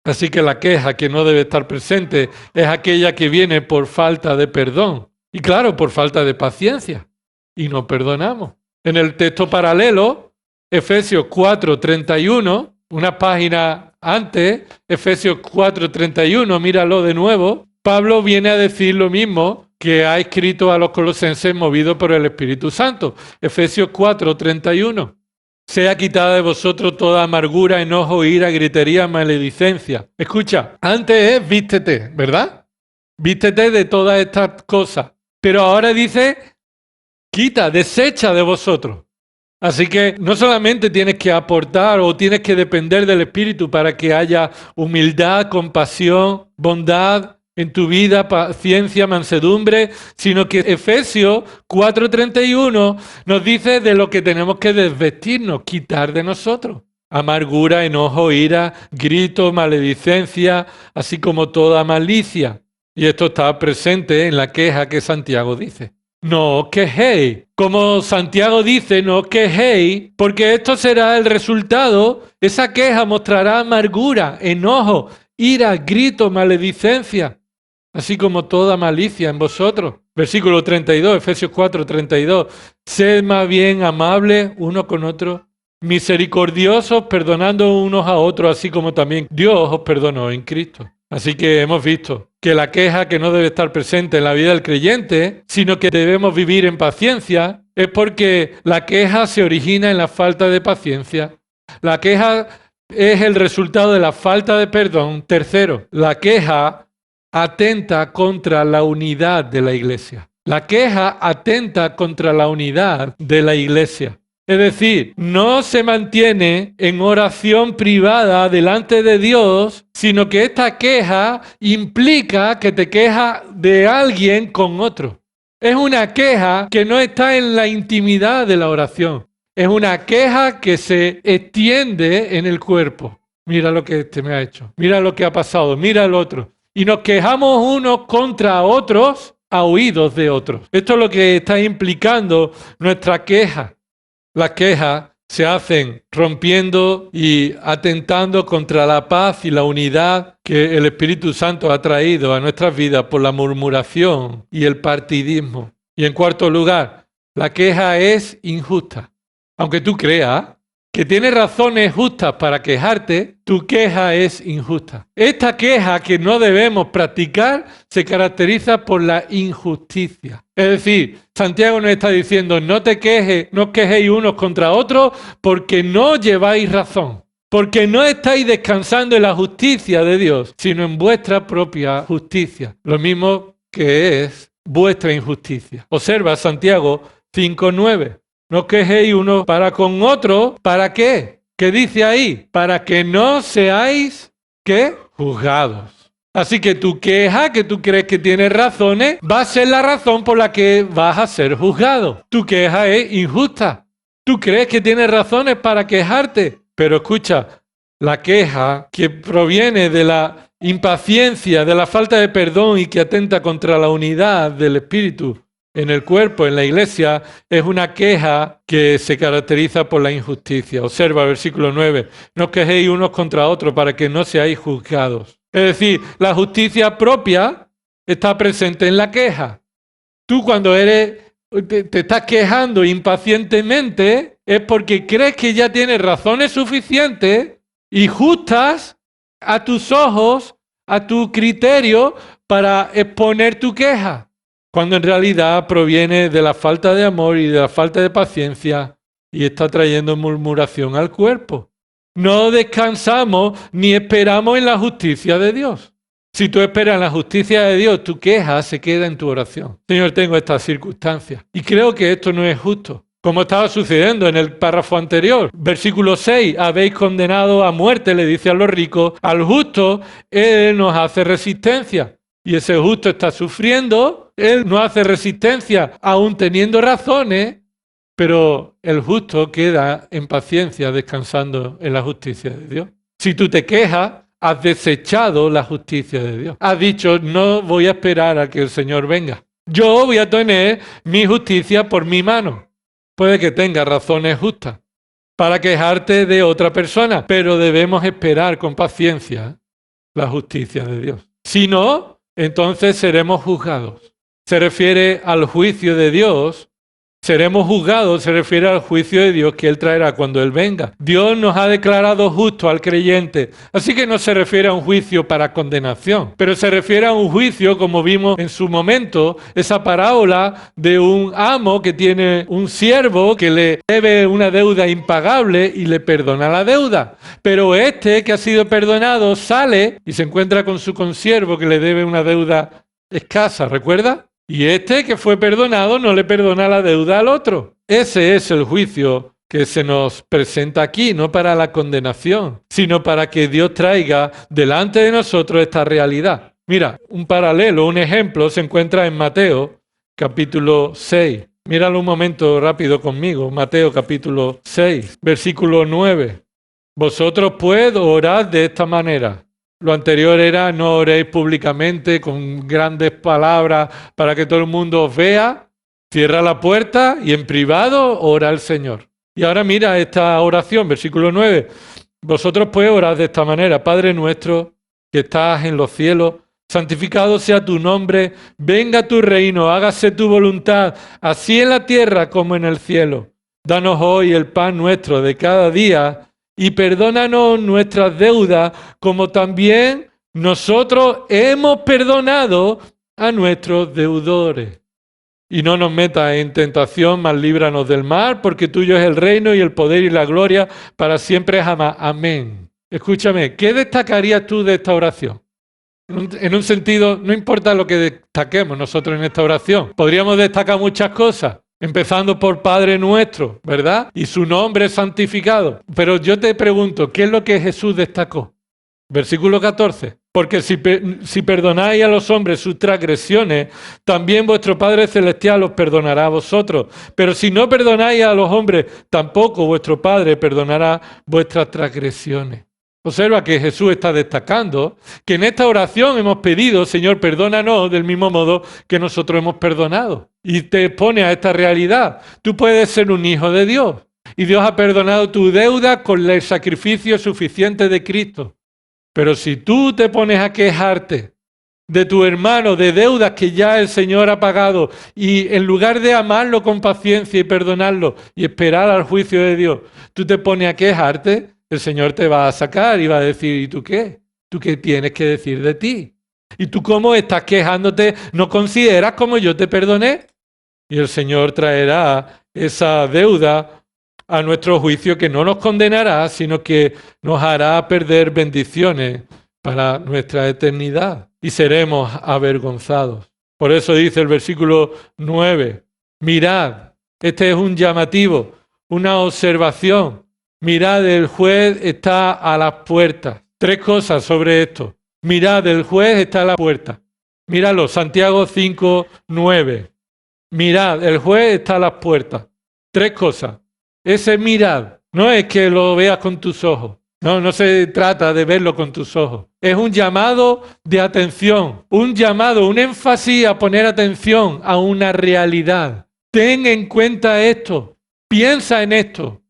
Así que la queja que no debe estar presente es aquella que viene por falta de perdón. Y claro, por falta de paciencia. Y no perdonamos. En el texto paralelo, Efesios 4:31, una página antes, Efesios 4:31, míralo de nuevo, Pablo viene a decir lo mismo que ha escrito a los colosenses movido por el Espíritu Santo. Efesios 4:31. Sea quitada de vosotros toda amargura, enojo, ira, gritería, maledicencia. Escucha, antes es vístete, ¿verdad? Vístete de todas estas cosas. Pero ahora dice, quita, desecha de vosotros. Así que no solamente tienes que aportar o tienes que depender del Espíritu para que haya humildad, compasión, bondad en tu vida, paciencia, mansedumbre, sino que Efesios 4:31 nos dice de lo que tenemos que desvestirnos, quitar de nosotros. Amargura, enojo, ira, grito, maledicencia, así como toda malicia. Y esto está presente en la queja que Santiago dice. No os quejéis. Como Santiago dice, no os quejéis, porque esto será el resultado. Esa queja mostrará amargura, enojo, ira, grito, maledicencia, así como toda malicia en vosotros. Versículo 32, Efesios 4:32. Sed más bien amables uno con otro, misericordiosos, perdonando unos a otros, así como también Dios os perdonó en Cristo. Así que hemos visto que la queja que no debe estar presente en la vida del creyente, sino que debemos vivir en paciencia, es porque la queja se origina en la falta de paciencia. La queja es el resultado de la falta de perdón. Tercero, la queja atenta contra la unidad de la iglesia. La queja atenta contra la unidad de la iglesia. Es decir, no se mantiene en oración privada delante de Dios, sino que esta queja implica que te quejas de alguien con otro. Es una queja que no está en la intimidad de la oración. Es una queja que se extiende en el cuerpo. Mira lo que este me ha hecho. Mira lo que ha pasado. Mira el otro. Y nos quejamos unos contra otros a oídos de otros. Esto es lo que está implicando nuestra queja. Las quejas se hacen rompiendo y atentando contra la paz y la unidad que el Espíritu Santo ha traído a nuestras vidas por la murmuración y el partidismo. Y en cuarto lugar, la queja es injusta. Aunque tú creas que tienes razones justas para quejarte, tu queja es injusta. Esta queja que no debemos practicar se caracteriza por la injusticia. Es decir, Santiago nos está diciendo, no os quejéis unos contra otros porque no lleváis razón. Porque no estáis descansando en la justicia de Dios, sino en vuestra propia justicia. Lo mismo que es vuestra injusticia. Observa Santiago 5:9. No os quejéis unos para con otros. ¿Para qué? ¿Qué dice ahí? Para que no seáis, ¿qué? Juzgados. Así que tu queja, que tú crees que tienes razones, va a ser la razón por la que vas a ser juzgado. Tu queja es injusta. Tú crees que tienes razones para quejarte. Pero escucha, la queja que proviene de la impaciencia, de la falta de perdón y que atenta contra la unidad del Espíritu en el cuerpo, en la iglesia, es una queja que se caracteriza por la injusticia. Observa el versículo 9. No os quejéis unos contra otros para que no seáis juzgados. Es decir, la justicia propia está presente en la queja. Tú cuando te estás quejando impacientemente es porque crees que ya tienes razones suficientes y justas a tus ojos, a tu criterio para exponer tu queja, cuando en realidad proviene de la falta de amor y de la falta de paciencia y está trayendo murmuración al cuerpo. No descansamos ni esperamos en la justicia de Dios. Si tú esperas en la justicia de Dios, tu queja se queda en tu oración. Señor, tengo estas circunstancias y creo que esto no es justo. Como estaba sucediendo en el párrafo anterior, versículo 6, habéis condenado a muerte, le dice a los ricos, al justo, él nos hace resistencia. Y ese justo está sufriendo, él no hace resistencia, aún teniendo razones, pero el justo queda en paciencia descansando en la justicia de Dios. Si tú te quejas, has desechado la justicia de Dios. Has dicho, no voy a esperar a que el Señor venga. Yo voy a tener mi justicia por mi mano. Puede que tengas razones justas para quejarte de otra persona, pero debemos esperar con paciencia la justicia de Dios. Si no, entonces seremos juzgados. Se refiere al juicio de Dios. Seremos juzgados, se refiere al juicio de Dios que Él traerá cuando Él venga. Dios nos ha declarado justo al creyente. Así que no se refiere a un juicio para condenación, pero se refiere a un juicio, como vimos en su momento, esa parábola de un amo que tiene un siervo que le debe una deuda impagable y le perdona la deuda. Pero este que ha sido perdonado sale y se encuentra con su consiervo que le debe una deuda escasa, ¿recuerda? Y este que fue perdonado no le perdona la deuda al otro. Ese es el juicio que se nos presenta aquí, no para la condenación, sino para que Dios traiga delante de nosotros esta realidad. Mira, un paralelo, un ejemplo se encuentra en Mateo capítulo 6. Míralo un momento rápido conmigo. Mateo capítulo 6, versículo 9. Vosotros pues orad de esta manera. Lo anterior era no oréis públicamente con grandes palabras para que todo el mundo os vea. Cierra la puerta y en privado ora al Señor. Y ahora mira esta oración, versículo 9. Vosotros pues orad de esta manera. Padre nuestro que estás en los cielos, santificado sea tu nombre, venga tu reino, hágase tu voluntad, así en la tierra como en el cielo. Danos hoy el pan nuestro de cada día y perdónanos nuestras deudas, como también nosotros hemos perdonado a nuestros deudores. Y no nos metas en tentación, mas líbranos del mal, porque tuyo es el reino y el poder y la gloria para siempre jamás. Amén. Escúchame, ¿qué destacarías tú de esta oración? En un sentido, no importa lo que destaquemos nosotros en esta oración. Podríamos destacar muchas cosas, empezando por Padre nuestro, ¿verdad? Y su nombre es santificado. Pero yo te pregunto, ¿qué es lo que Jesús destacó? Versículo 14. Porque si perdonáis a los hombres sus transgresiones, también vuestro Padre Celestial os perdonará a vosotros. Pero si no perdonáis a los hombres, tampoco vuestro Padre perdonará vuestras transgresiones. Observa que Jesús está destacando que en esta oración hemos pedido, Señor, perdónanos del mismo modo que nosotros hemos perdonado. Y te expone a esta realidad. Tú puedes ser un hijo de Dios. Y Dios ha perdonado tu deuda con el sacrificio suficiente de Cristo. Pero si tú te pones a quejarte de tu hermano, de deudas que ya el Señor ha pagado, y en lugar de amarlo con paciencia y perdonarlo y esperar al juicio de Dios, tú te pones a quejarte, el Señor te va a sacar y va a decir, ¿y tú qué? ¿Tú qué tienes que decir de ti? ¿Y tú cómo estás quejándote? ¿No consideras como yo te perdoné? Y el Señor traerá esa deuda a nuestro juicio, que no nos condenará, sino que nos hará perder bendiciones para nuestra eternidad y seremos avergonzados. Por eso dice el versículo 9, mirad, este es un llamativo, una observación, mirad, el juez está a las puertas. 3 cosas sobre esto. Mirad, el juez está a la puerta. Míralo, Santiago 5, 9. Mirad, el juez está a las puertas. 3 cosas. Ese mirad no es que lo veas con tus ojos. No se trata de verlo con tus ojos. Es un llamado de atención, un llamado, un énfasis a poner atención a una realidad. Ten en cuenta esto, piensa en esto.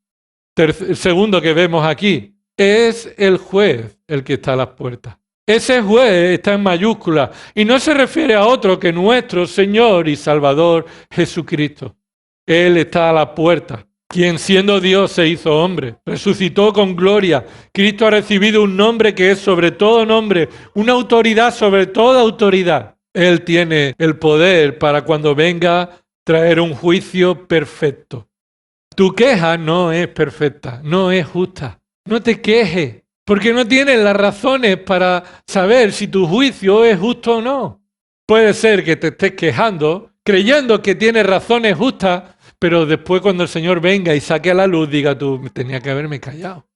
Segundo que vemos aquí, es el juez el que está a las puertas. Ese juez está en mayúscula y no se refiere a otro que nuestro Señor y Salvador Jesucristo. Él está a la puerta. Quien siendo Dios se hizo hombre, resucitó con gloria. Cristo ha recibido un nombre que es sobre todo nombre, una autoridad sobre toda autoridad. Él tiene el poder para cuando venga traer un juicio perfecto. Tu queja no es perfecta, no es justa. No te quejes, porque no tienes las razones para saber si tu juicio es justo o no. Puede ser que te estés quejando, creyendo que tienes razones justas, pero después cuando el Señor venga y saque a la luz, diga tú, tenía que haberme callado.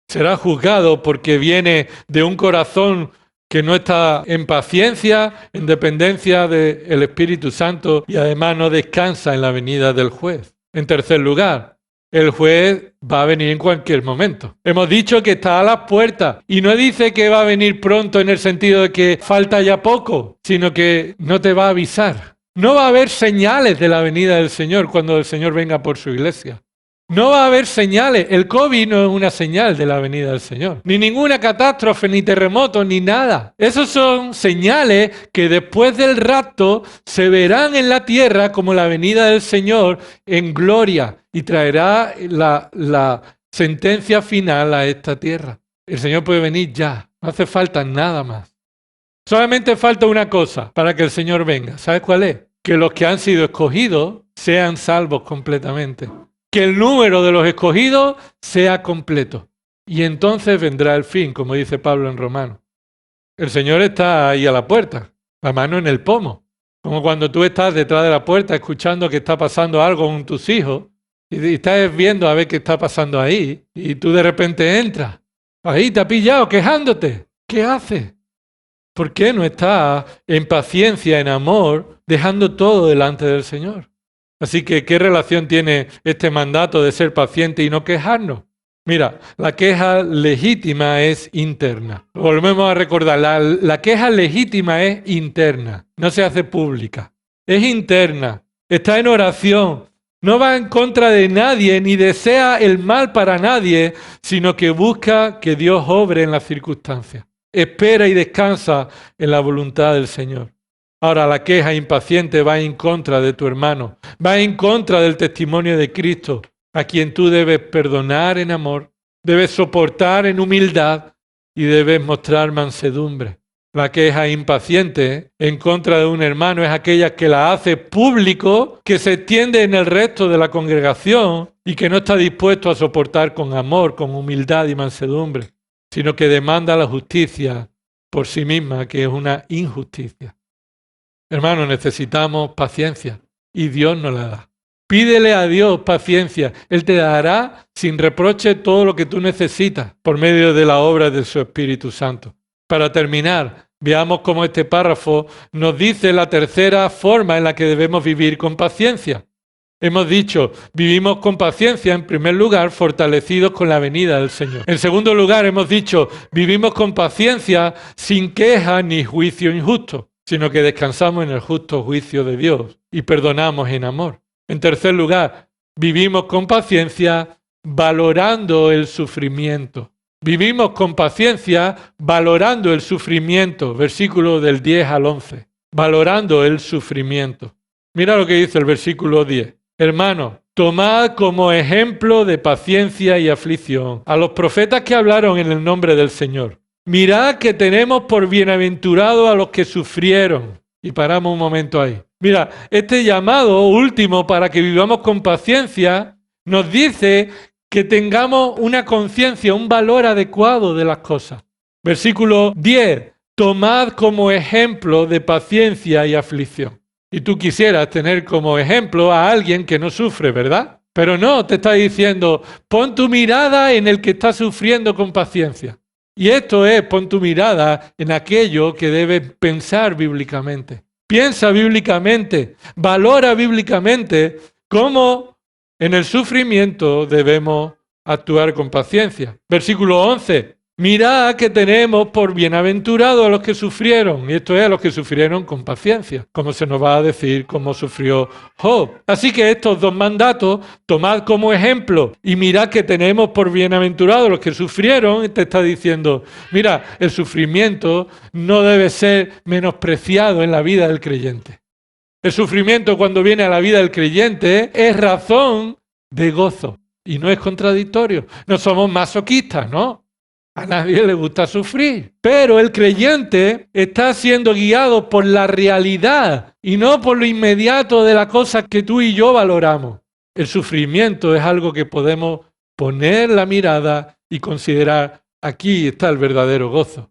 Será juzgado porque viene de un corazón que no está en paciencia, en dependencia del Espíritu Santo y además no descansa en la venida del juez. En tercer lugar, el juez va a venir en cualquier momento. Hemos dicho que está a las puertas y no dice que va a venir pronto en el sentido de que falta ya poco, sino que no te va a avisar. No va a haber señales de la venida del Señor cuando el Señor venga por su iglesia. No va a haber señales. El COVID no es una señal de la venida del Señor. Ni ninguna catástrofe, ni terremoto, ni nada. Esos son señales que después del rapto se verán en la tierra como la venida del Señor en gloria y traerá la sentencia final a esta tierra. El Señor puede venir ya. No hace falta nada más. Solamente falta una cosa para que el Señor venga. ¿Sabes cuál es? Que los que han sido escogidos sean salvos completamente. Que el número de los escogidos sea completo. Y entonces vendrá el fin, como dice Pablo en Romanos. El Señor está ahí a la puerta, la mano en el pomo. Como cuando tú estás detrás de la puerta escuchando que está pasando algo con tus hijos y estás viendo a ver qué está pasando ahí y tú de repente entras. Ahí te ha pillado quejándote. ¿Qué haces? ¿Por qué no estás en paciencia, en amor, dejando todo delante del Señor? Así que, ¿qué relación tiene este mandato de ser paciente y no quejarnos? Mira, la queja legítima es interna. Volvemos a recordar, la queja legítima es interna, no se hace pública. Es interna, está en oración, no va en contra de nadie ni desea el mal para nadie, sino que busca que Dios obre en las circunstancias. Espera y descansa en la voluntad del Señor. Ahora, la queja impaciente va en contra de tu hermano, va en contra del testimonio de Cristo, a quien tú debes perdonar en amor, debes soportar en humildad y debes mostrar mansedumbre. La queja impaciente en contra de un hermano es aquella que la hace público, que se extiende en el resto de la congregación y que no está dispuesto a soportar con amor, con humildad y mansedumbre, sino que demanda la justicia por sí misma, que es una injusticia. Hermanos, necesitamos paciencia y Dios nos la da. Pídele a Dios paciencia. Él te dará sin reproche todo lo que tú necesitas por medio de la obra de su Espíritu Santo. Para terminar, veamos cómo este párrafo nos dice la tercera forma en la que debemos vivir con paciencia. Hemos dicho, vivimos con paciencia, en primer lugar, fortalecidos con la venida del Señor. En segundo lugar, hemos dicho, vivimos con paciencia sin queja ni juicio injusto, sino que descansamos en el justo juicio de Dios y perdonamos en amor. En tercer lugar, vivimos con paciencia valorando el sufrimiento. Vivimos con paciencia valorando el sufrimiento, versículo del 10 al 11. Valorando el sufrimiento. Mira lo que dice el versículo 10. Hermanos, tomad como ejemplo de paciencia y aflicción a los profetas que hablaron en el nombre del Señor. Mirad que tenemos por bienaventurados a los que sufrieron. Y paramos un momento ahí. Mira, este llamado último para que vivamos con paciencia nos dice que tengamos una conciencia, un valor adecuado de las cosas. Versículo 10. Tomad como ejemplo de paciencia y aflicción. Y tú quisieras tener como ejemplo a alguien que no sufre, ¿verdad? Pero no, te está diciendo, pon tu mirada en el que está sufriendo con paciencia. Y esto es, pon tu mirada en aquello que debes pensar bíblicamente. Piensa bíblicamente, valora bíblicamente cómo en el sufrimiento debemos actuar con paciencia. Versículo 11. Mirad que tenemos por bienaventurados a los que sufrieron, y esto es a los que sufrieron con paciencia, como se nos va a decir cómo sufrió Job. Así que estos dos mandatos, tomad como ejemplo y mirad que tenemos por bienaventurados a los que sufrieron, te está diciendo, mira, el sufrimiento no debe ser menospreciado en la vida del creyente. El sufrimiento cuando viene a la vida del creyente es razón de gozo y no es contradictorio. No somos masoquistas, ¿no? A nadie le gusta sufrir, pero el creyente está siendo guiado por la realidad y no por lo inmediato de la cosa que tú y yo valoramos. El sufrimiento es algo que podemos poner la mirada y considerar, aquí está el verdadero gozo.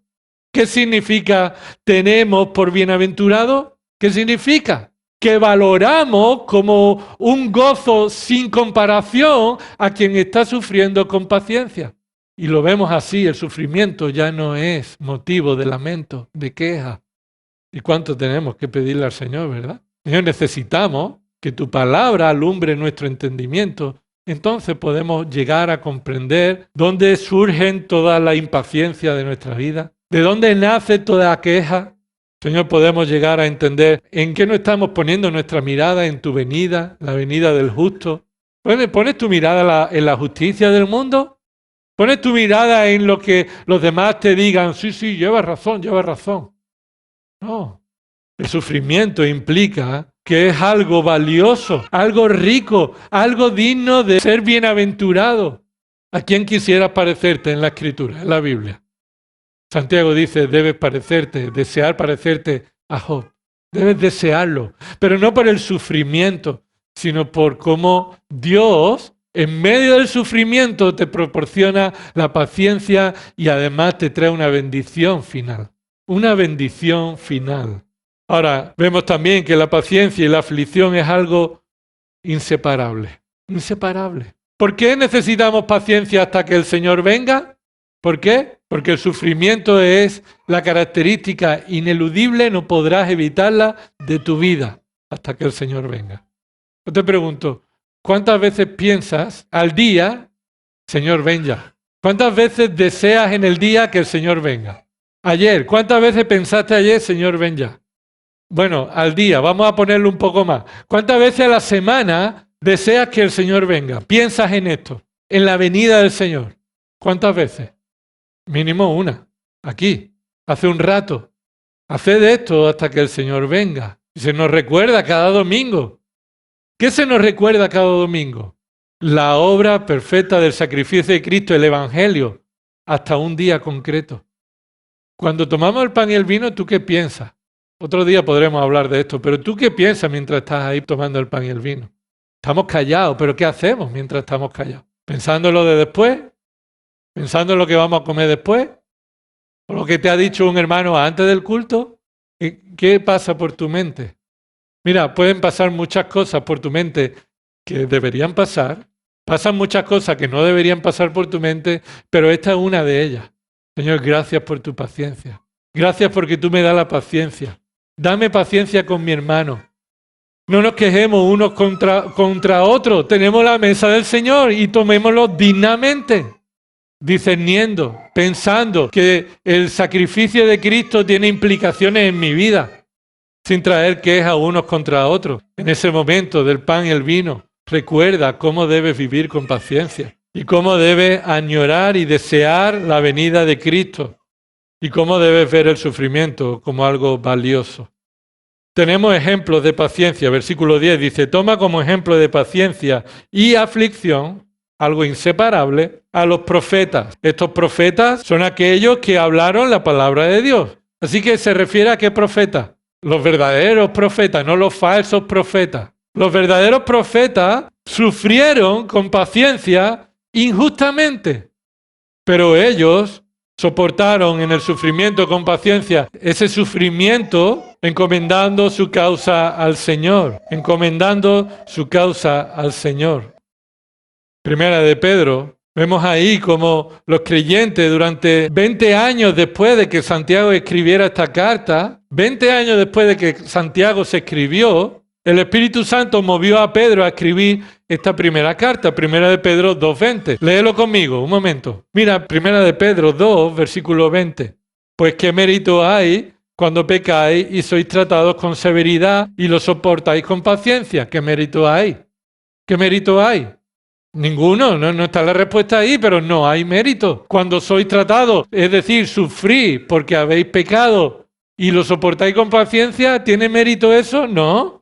¿Qué significa tenemos por bienaventurado? ¿Qué significa? Que valoramos como un gozo sin comparación a quien está sufriendo con paciencia. Y lo vemos así, el sufrimiento ya no es motivo de lamento, de queja. ¿Y cuánto tenemos que pedirle al Señor, verdad? Señor, necesitamos que tu palabra alumbre nuestro entendimiento. Entonces podemos llegar a comprender dónde surgen toda la impaciencia de nuestra vida, de dónde nace toda queja. Señor, podemos llegar a entender en qué no estamos poniendo nuestra mirada en tu venida, la venida del justo. ¿Pones tu mirada en la justicia del mundo? ¿Pones tu mirada en lo que los demás te digan? Sí, llevas razón, llevas razón. No. El sufrimiento implica que es algo valioso, algo rico, algo digno de ser bienaventurado. ¿A quién quisieras parecerte en la Escritura, en la Biblia? Santiago dice, debes parecerte, desear parecerte a Job. Debes desearlo, pero no por el sufrimiento, sino por cómo Dios, en medio del sufrimiento, te proporciona la paciencia y además te trae una bendición final. Una bendición final. Ahora, vemos también que la paciencia y la aflicción es algo inseparable. Inseparable. ¿Por qué necesitamos paciencia hasta que el Señor venga? ¿Por qué? Porque el sufrimiento es la característica ineludible, no podrás evitarla de tu vida hasta que el Señor venga. Yo te pregunto, ¿cuántas veces piensas al día, Señor, ven ya? ¿Cuántas veces deseas en el día que el Señor venga? Ayer, ¿cuántas veces pensaste ayer, Señor, ven ya? Bueno, al día, vamos a ponerlo un poco más. ¿Cuántas veces a la semana deseas que el Señor venga? Piensas en esto, en la venida del Señor. ¿Cuántas veces? Mínimo una. Aquí, hace un rato. Haced esto hasta que el Señor venga. Y se nos recuerda cada domingo. ¿Qué se nos recuerda cada domingo? La obra perfecta del sacrificio de Cristo, el Evangelio, hasta un día concreto. Cuando tomamos el pan y el vino, ¿tú qué piensas? Otro día podremos hablar de esto, pero ¿tú qué piensas mientras estás ahí tomando el pan y el vino? Estamos callados, pero ¿qué hacemos mientras estamos callados? ¿Pensando en lo de después? ¿Pensando en lo que vamos a comer después? ¿O lo que te ha dicho un hermano antes del culto? ¿Qué pasa por tu mente? Mira, pueden pasar muchas cosas por tu mente que deberían pasar. Pasan muchas cosas que no deberían pasar por tu mente, pero esta es una de ellas. Señor, gracias por tu paciencia. Gracias porque tú me das la paciencia. Dame paciencia con mi hermano. No nos quejemos unos contra otros. Tenemos la mesa del Señor y tomémoslo dignamente, discerniendo, pensando que el sacrificio de Cristo tiene implicaciones en mi vida, sin traer quejas unos contra otros. En ese momento del pan y el vino, recuerda cómo debes vivir con paciencia y cómo debes añorar y desear la venida de Cristo y cómo debes ver el sufrimiento como algo valioso. Tenemos ejemplos de paciencia. Versículo 10 dice, toma como ejemplo de paciencia y aflicción, algo inseparable, a los profetas. Estos profetas son aquellos que hablaron la palabra de Dios. Así que se refiere a qué profetas. Los verdaderos profetas, no los falsos profetas. Los verdaderos profetas sufrieron con paciencia injustamente, pero ellos soportaron en el sufrimiento con paciencia ese sufrimiento encomendando su causa al Señor, encomendando su causa al Señor. Primera de Pedro, vemos ahí como los creyentes durante 20 años después de que Santiago escribiera esta carta, 20 años después de que Santiago se escribió, el Espíritu Santo movió a Pedro a escribir esta primera carta, Primera de Pedro 2:20. Léelo conmigo, un momento. Mira, Primera de Pedro 2, versículo 20. Pues qué mérito hay cuando pecáis y sois tratados con severidad y lo soportáis con paciencia. ¿Qué mérito hay? ¿Qué mérito hay? Ninguno, no está la respuesta ahí, pero no hay mérito. Cuando sois tratados, es decir, sufrís porque habéis pecado y lo soportáis con paciencia, ¿tiene mérito eso? No.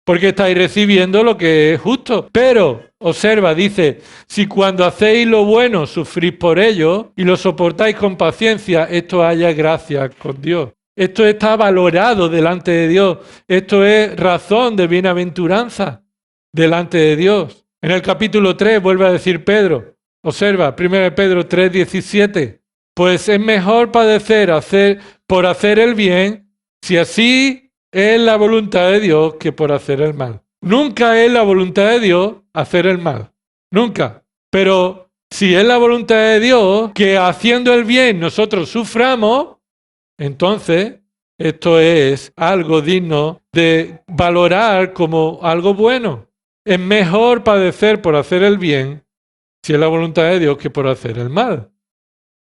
Porque estáis recibiendo lo que es justo. Pero, observa, dice, si cuando hacéis lo bueno sufrís por ello y lo soportáis con paciencia, esto haya gracia con Dios. Esto está valorado delante de Dios. Esto es razón de bienaventuranza delante de Dios. En el capítulo 3 vuelve a decir Pedro, observa, 1 Pedro 3:17, pues es mejor padecer por hacer el bien, si así es la voluntad de Dios que por hacer el mal. Nunca es la voluntad de Dios hacer el mal. Nunca. Pero si es la voluntad de Dios que haciendo el bien nosotros suframos, entonces esto es algo digno de valorar como algo bueno. Es mejor padecer por hacer el bien si es la voluntad de Dios que por hacer el mal.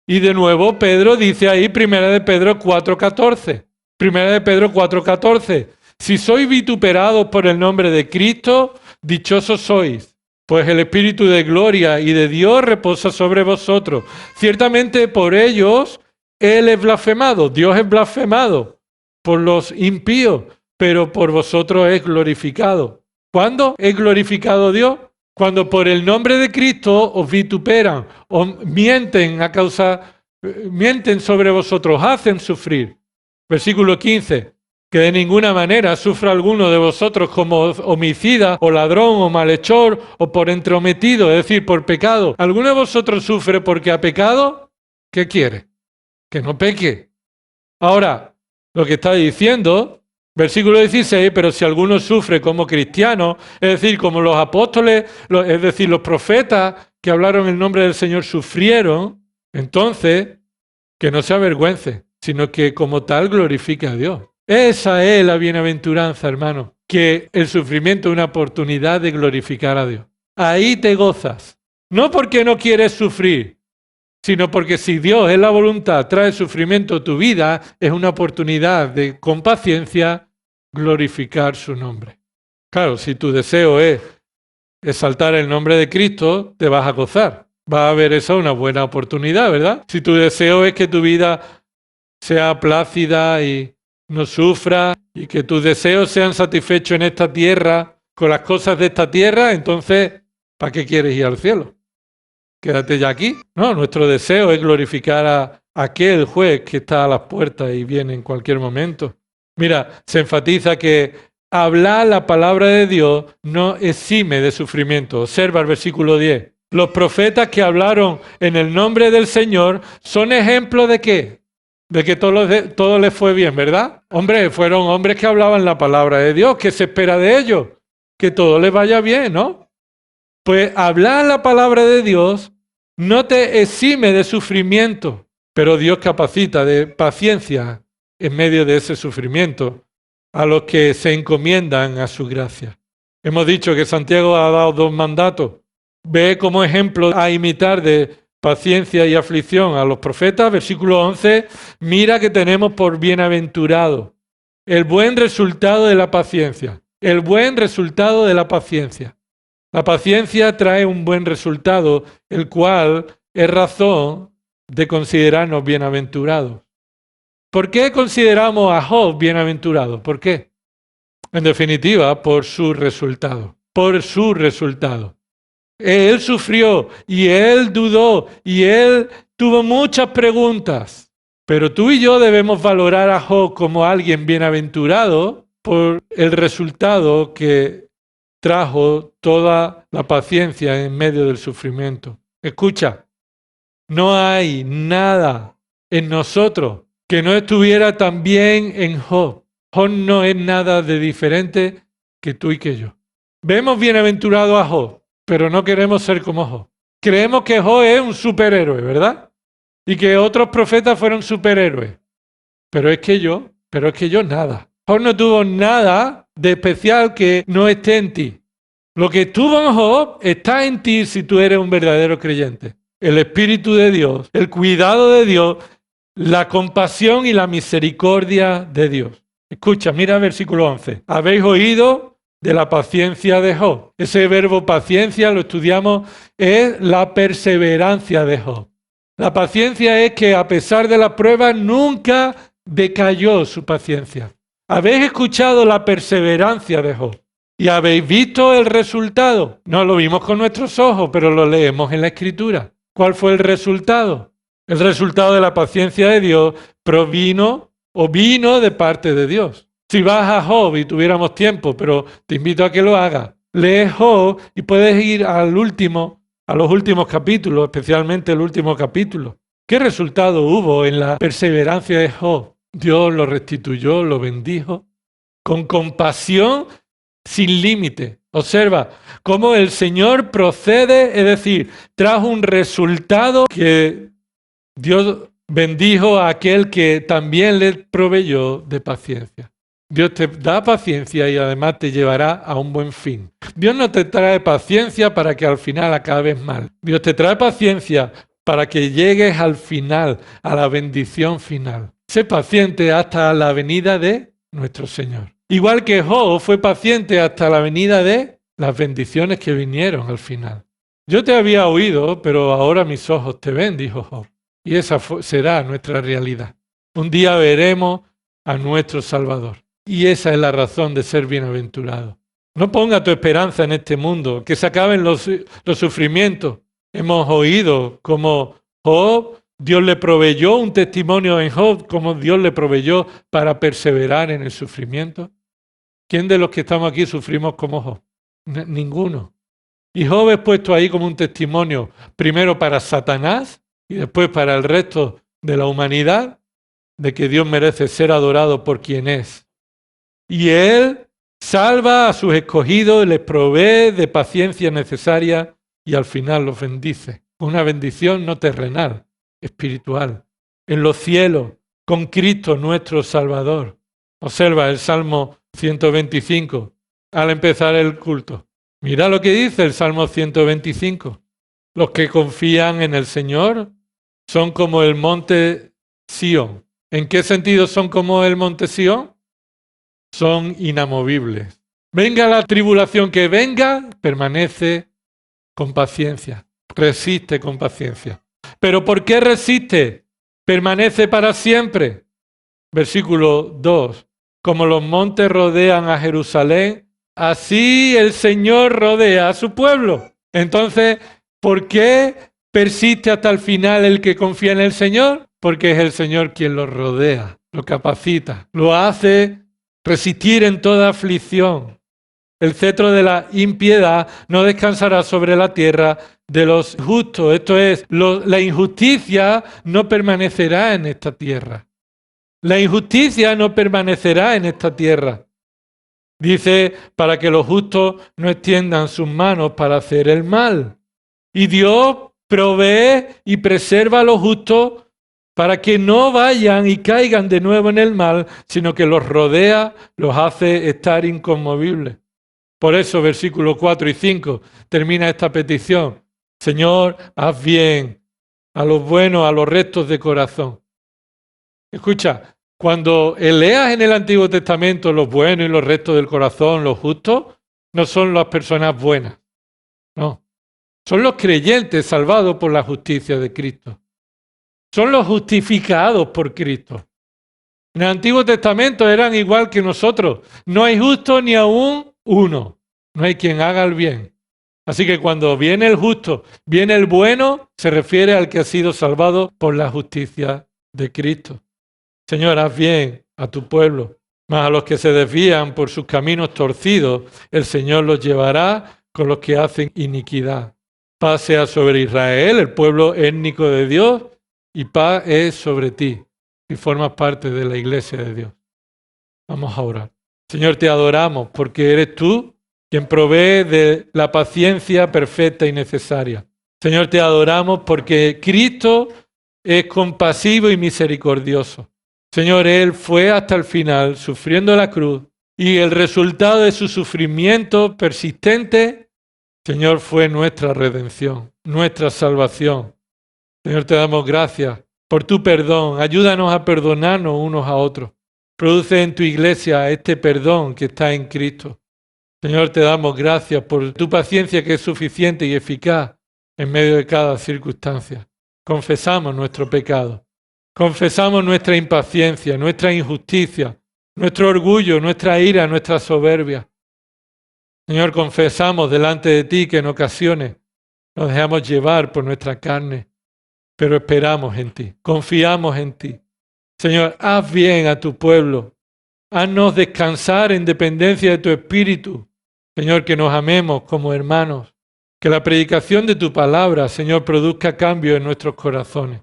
Y de nuevo Pedro dice ahí, 1 de Pedro 4:14. 1 de Pedro 4:14. Si sois vituperados por el nombre de Cristo, dichosos sois, pues el Espíritu de gloria y de Dios reposa sobre vosotros. Ciertamente por ellos Él es blasfemado, Dios es blasfemado por los impíos, pero por vosotros es glorificado. ¿Cuándo es glorificado Dios? Cuando por el nombre de Cristo os vituperan, os mienten mienten sobre vosotros, hacen sufrir. Versículo 15, que de ninguna manera sufra alguno de vosotros como homicida o ladrón o malhechor o por entrometido, es decir, por pecado. ¿Alguno de vosotros sufre porque ha pecado? ¿Qué quiere? Que no peque. Ahora, lo que está diciendo, versículo 16, pero si alguno sufre como cristiano, es decir, como los apóstoles, es decir, los profetas que hablaron en nombre del Señor sufrieron, entonces, que no se avergüence, sino que como tal glorifique a Dios. Esa es la bienaventuranza, hermano, que el sufrimiento es una oportunidad de glorificar a Dios. Ahí te gozas. No porque no quieres sufrir, sino porque si Dios es la voluntad, trae sufrimiento a tu vida, es una oportunidad de, con paciencia, glorificar su nombre. Claro, si tu deseo es exaltar el nombre de Cristo, te vas a gozar. Va a ver eso una buena oportunidad, ¿verdad? Si tu deseo es que tu vida sea plácida y no sufra y que tus deseos sean satisfechos en esta tierra con las cosas de esta tierra, entonces, ¿para qué quieres ir al cielo? Quédate ya aquí. No, nuestro deseo es glorificar aquel juez que está a las puertas y viene en cualquier momento. Mira, se enfatiza que hablar la palabra de Dios no exime de sufrimiento. Observa el versículo 10. Los profetas que hablaron en el nombre del Señor son ejemplos de ¿qué? De que todo les fue bien, ¿verdad? Hombre, fueron hombres que hablaban la palabra de Dios. ¿Qué se espera de ellos? Que todo les vaya bien, ¿no? Pues hablar la palabra de Dios no te exime de sufrimiento, pero Dios capacita de paciencia en medio de ese sufrimiento a los que se encomiendan a su gracia. Hemos dicho que Santiago ha dado 2 mandatos. Ve como ejemplo a imitar de paciencia y aflicción a los profetas. Versículo 11, mira que tenemos por bienaventurado el buen resultado de la paciencia. El buen resultado de la paciencia. La paciencia trae un buen resultado, el cual es razón de considerarnos bienaventurados. ¿Por qué consideramos a Job bienaventurado? ¿Por qué? En definitiva, por su resultado. Por su resultado. Él sufrió y él dudó y él tuvo muchas preguntas. Pero tú y yo debemos valorar a Job como alguien bienaventurado por el resultado que trajo toda la paciencia en medio del sufrimiento. Escucha, no hay nada en nosotros que no estuviera también en Job. Job no es nada de diferente que tú y que yo. Vemos bienaventurado a Job, pero no queremos ser como Job. Creemos que Job es un superhéroe, ¿verdad? Y que otros profetas fueron superhéroes. Pero es que yo nada. Job no tuvo nada de especial que no esté en ti. Lo que estuvo en Job está en ti si tú eres un verdadero creyente. El Espíritu de Dios, el cuidado de Dios, la compasión y la misericordia de Dios. Escucha, mira el versículo 11. Habéis oído de la paciencia de Job. Ese verbo paciencia, lo estudiamos, es la perseverancia de Job. La paciencia es que a pesar de las pruebas nunca decayó su paciencia. Habéis escuchado la perseverancia de Job y habéis visto el resultado. No lo vimos con nuestros ojos, pero lo leemos en la Escritura. ¿Cuál fue el resultado? El resultado de la paciencia de Dios vino de parte de Dios. Si vas a Job y tuviéramos tiempo, pero te invito a que lo hagas, lees Job y puedes ir a los últimos capítulos, especialmente el último capítulo. ¿Qué resultado hubo en la perseverancia de Job? Dios lo restituyó, lo bendijo, con compasión sin límite. Observa cómo el Señor procede, es decir, trajo un resultado que Dios bendijo a aquel que también le proveyó de paciencia. Dios te da paciencia y además te llevará a un buen fin. Dios no te trae paciencia para que al final acabes mal. Dios te trae paciencia para que llegues al final, a la bendición final. Sé paciente hasta la venida de nuestro Señor. Igual que Job fue paciente hasta la venida de las bendiciones que vinieron al final. Yo te había oído, pero ahora mis ojos te ven, dijo Job. Y esa será nuestra realidad. Un día veremos a nuestro Salvador. Y esa es la razón de ser bienaventurado. No ponga tu esperanza en este mundo, que se acaben los sufrimientos. Hemos oído cómo Job, Dios le proveyó un testimonio en Job, cómo Dios le proveyó para perseverar en el sufrimiento. ¿Quién de los que estamos aquí sufrimos como Job? Ninguno. Y Job es puesto ahí como un testimonio, primero para Satanás y después para el resto de la humanidad, de que Dios merece ser adorado por quien es. Y Él salva a sus escogidos, les provee de paciencia necesaria y al final los bendice. Una bendición no terrenal, espiritual. En los cielos, con Cristo nuestro Salvador. Observa el Salmo 125 al empezar el culto. Mira lo que dice el Salmo 125. Los que confían en el Señor son como el monte Sión. ¿En qué sentido son como el monte Sión? Son inamovibles. Venga la tribulación que venga, permanece con paciencia, resiste con paciencia. ¿Pero por qué resiste? Permanece para siempre. Versículo 2. Como los montes rodean a Jerusalén, así el Señor rodea a su pueblo. Entonces, ¿por qué persiste hasta el final el que confía en el Señor? porque es el Señor quien lo rodea, lo capacita, lo hace resistir en toda aflicción. El cetro de la impiedad no descansará sobre la tierra de los justos. Esto es, la injusticia no permanecerá en esta tierra. La injusticia no permanecerá en esta tierra. Dice, para que los justos no extiendan sus manos para hacer el mal. Y Dios provee y preserva a los justos para que no vayan y caigan de nuevo en el mal, sino que los rodea, los hace estar inconmovibles. Por eso, versículos 4 y 5, termina esta petición. Señor, haz bien a los buenos, a los rectos de corazón. Escucha, cuando leas en el Antiguo Testamento los buenos y los rectos del corazón, los justos, no son las personas buenas, no. Son los creyentes salvados por la justicia de Cristo. Son los justificados por Cristo. En el Antiguo Testamento eran igual que nosotros. No hay justo ni aún uno. No hay quien haga el bien. Así que cuando viene el justo, viene el bueno, se refiere al que ha sido salvado por la justicia de Cristo. Señor, haz bien a tu pueblo, mas a los que se desvían por sus caminos torcidos, el Señor los llevará con los que hacen iniquidad. Paz sea sobre Israel, el pueblo étnico de Dios, y paz es sobre ti, si formas parte de la iglesia de Dios. Vamos a orar. Señor, te adoramos porque eres tú quien provee de la paciencia perfecta y necesaria. Señor, te adoramos porque Cristo es compasivo y misericordioso. Señor, Él fue hasta el final sufriendo la cruz y el resultado de su sufrimiento persistente, Señor, fue nuestra redención, nuestra salvación. Señor, te damos gracias por tu perdón. Ayúdanos a perdonarnos unos a otros. Produce en tu iglesia este perdón que está en Cristo. Señor, te damos gracias por tu paciencia que es suficiente y eficaz en medio de cada circunstancia. Confesamos nuestro pecado. Confesamos nuestra impaciencia, nuestra injusticia, nuestro orgullo, nuestra ira, nuestra soberbia. Señor, confesamos delante de ti que en ocasiones nos dejamos llevar por nuestra carne, pero esperamos en ti, confiamos en ti. Señor, haz bien a tu pueblo. Haznos descansar en dependencia de tu Espíritu. Señor, que nos amemos como hermanos. Que la predicación de tu palabra, Señor, produzca cambio en nuestros corazones.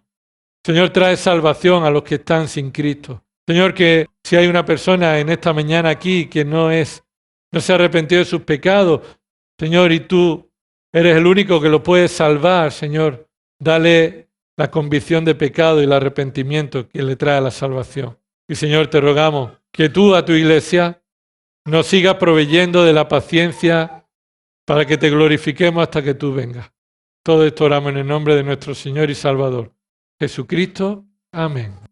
Señor, trae salvación a los que están sin Cristo. Señor, que si hay una persona en esta mañana aquí que no se ha arrepentido de sus pecados, Señor, y tú eres el único que lo puede salvar, Señor, dale la convicción de pecado y el arrepentimiento que le trae la salvación. Y Señor, te rogamos que tú a tu iglesia nos sigas proveyendo de la paciencia para que te glorifiquemos hasta que tú vengas. Todo esto oramos en el nombre de nuestro Señor y Salvador, Jesucristo. Amén.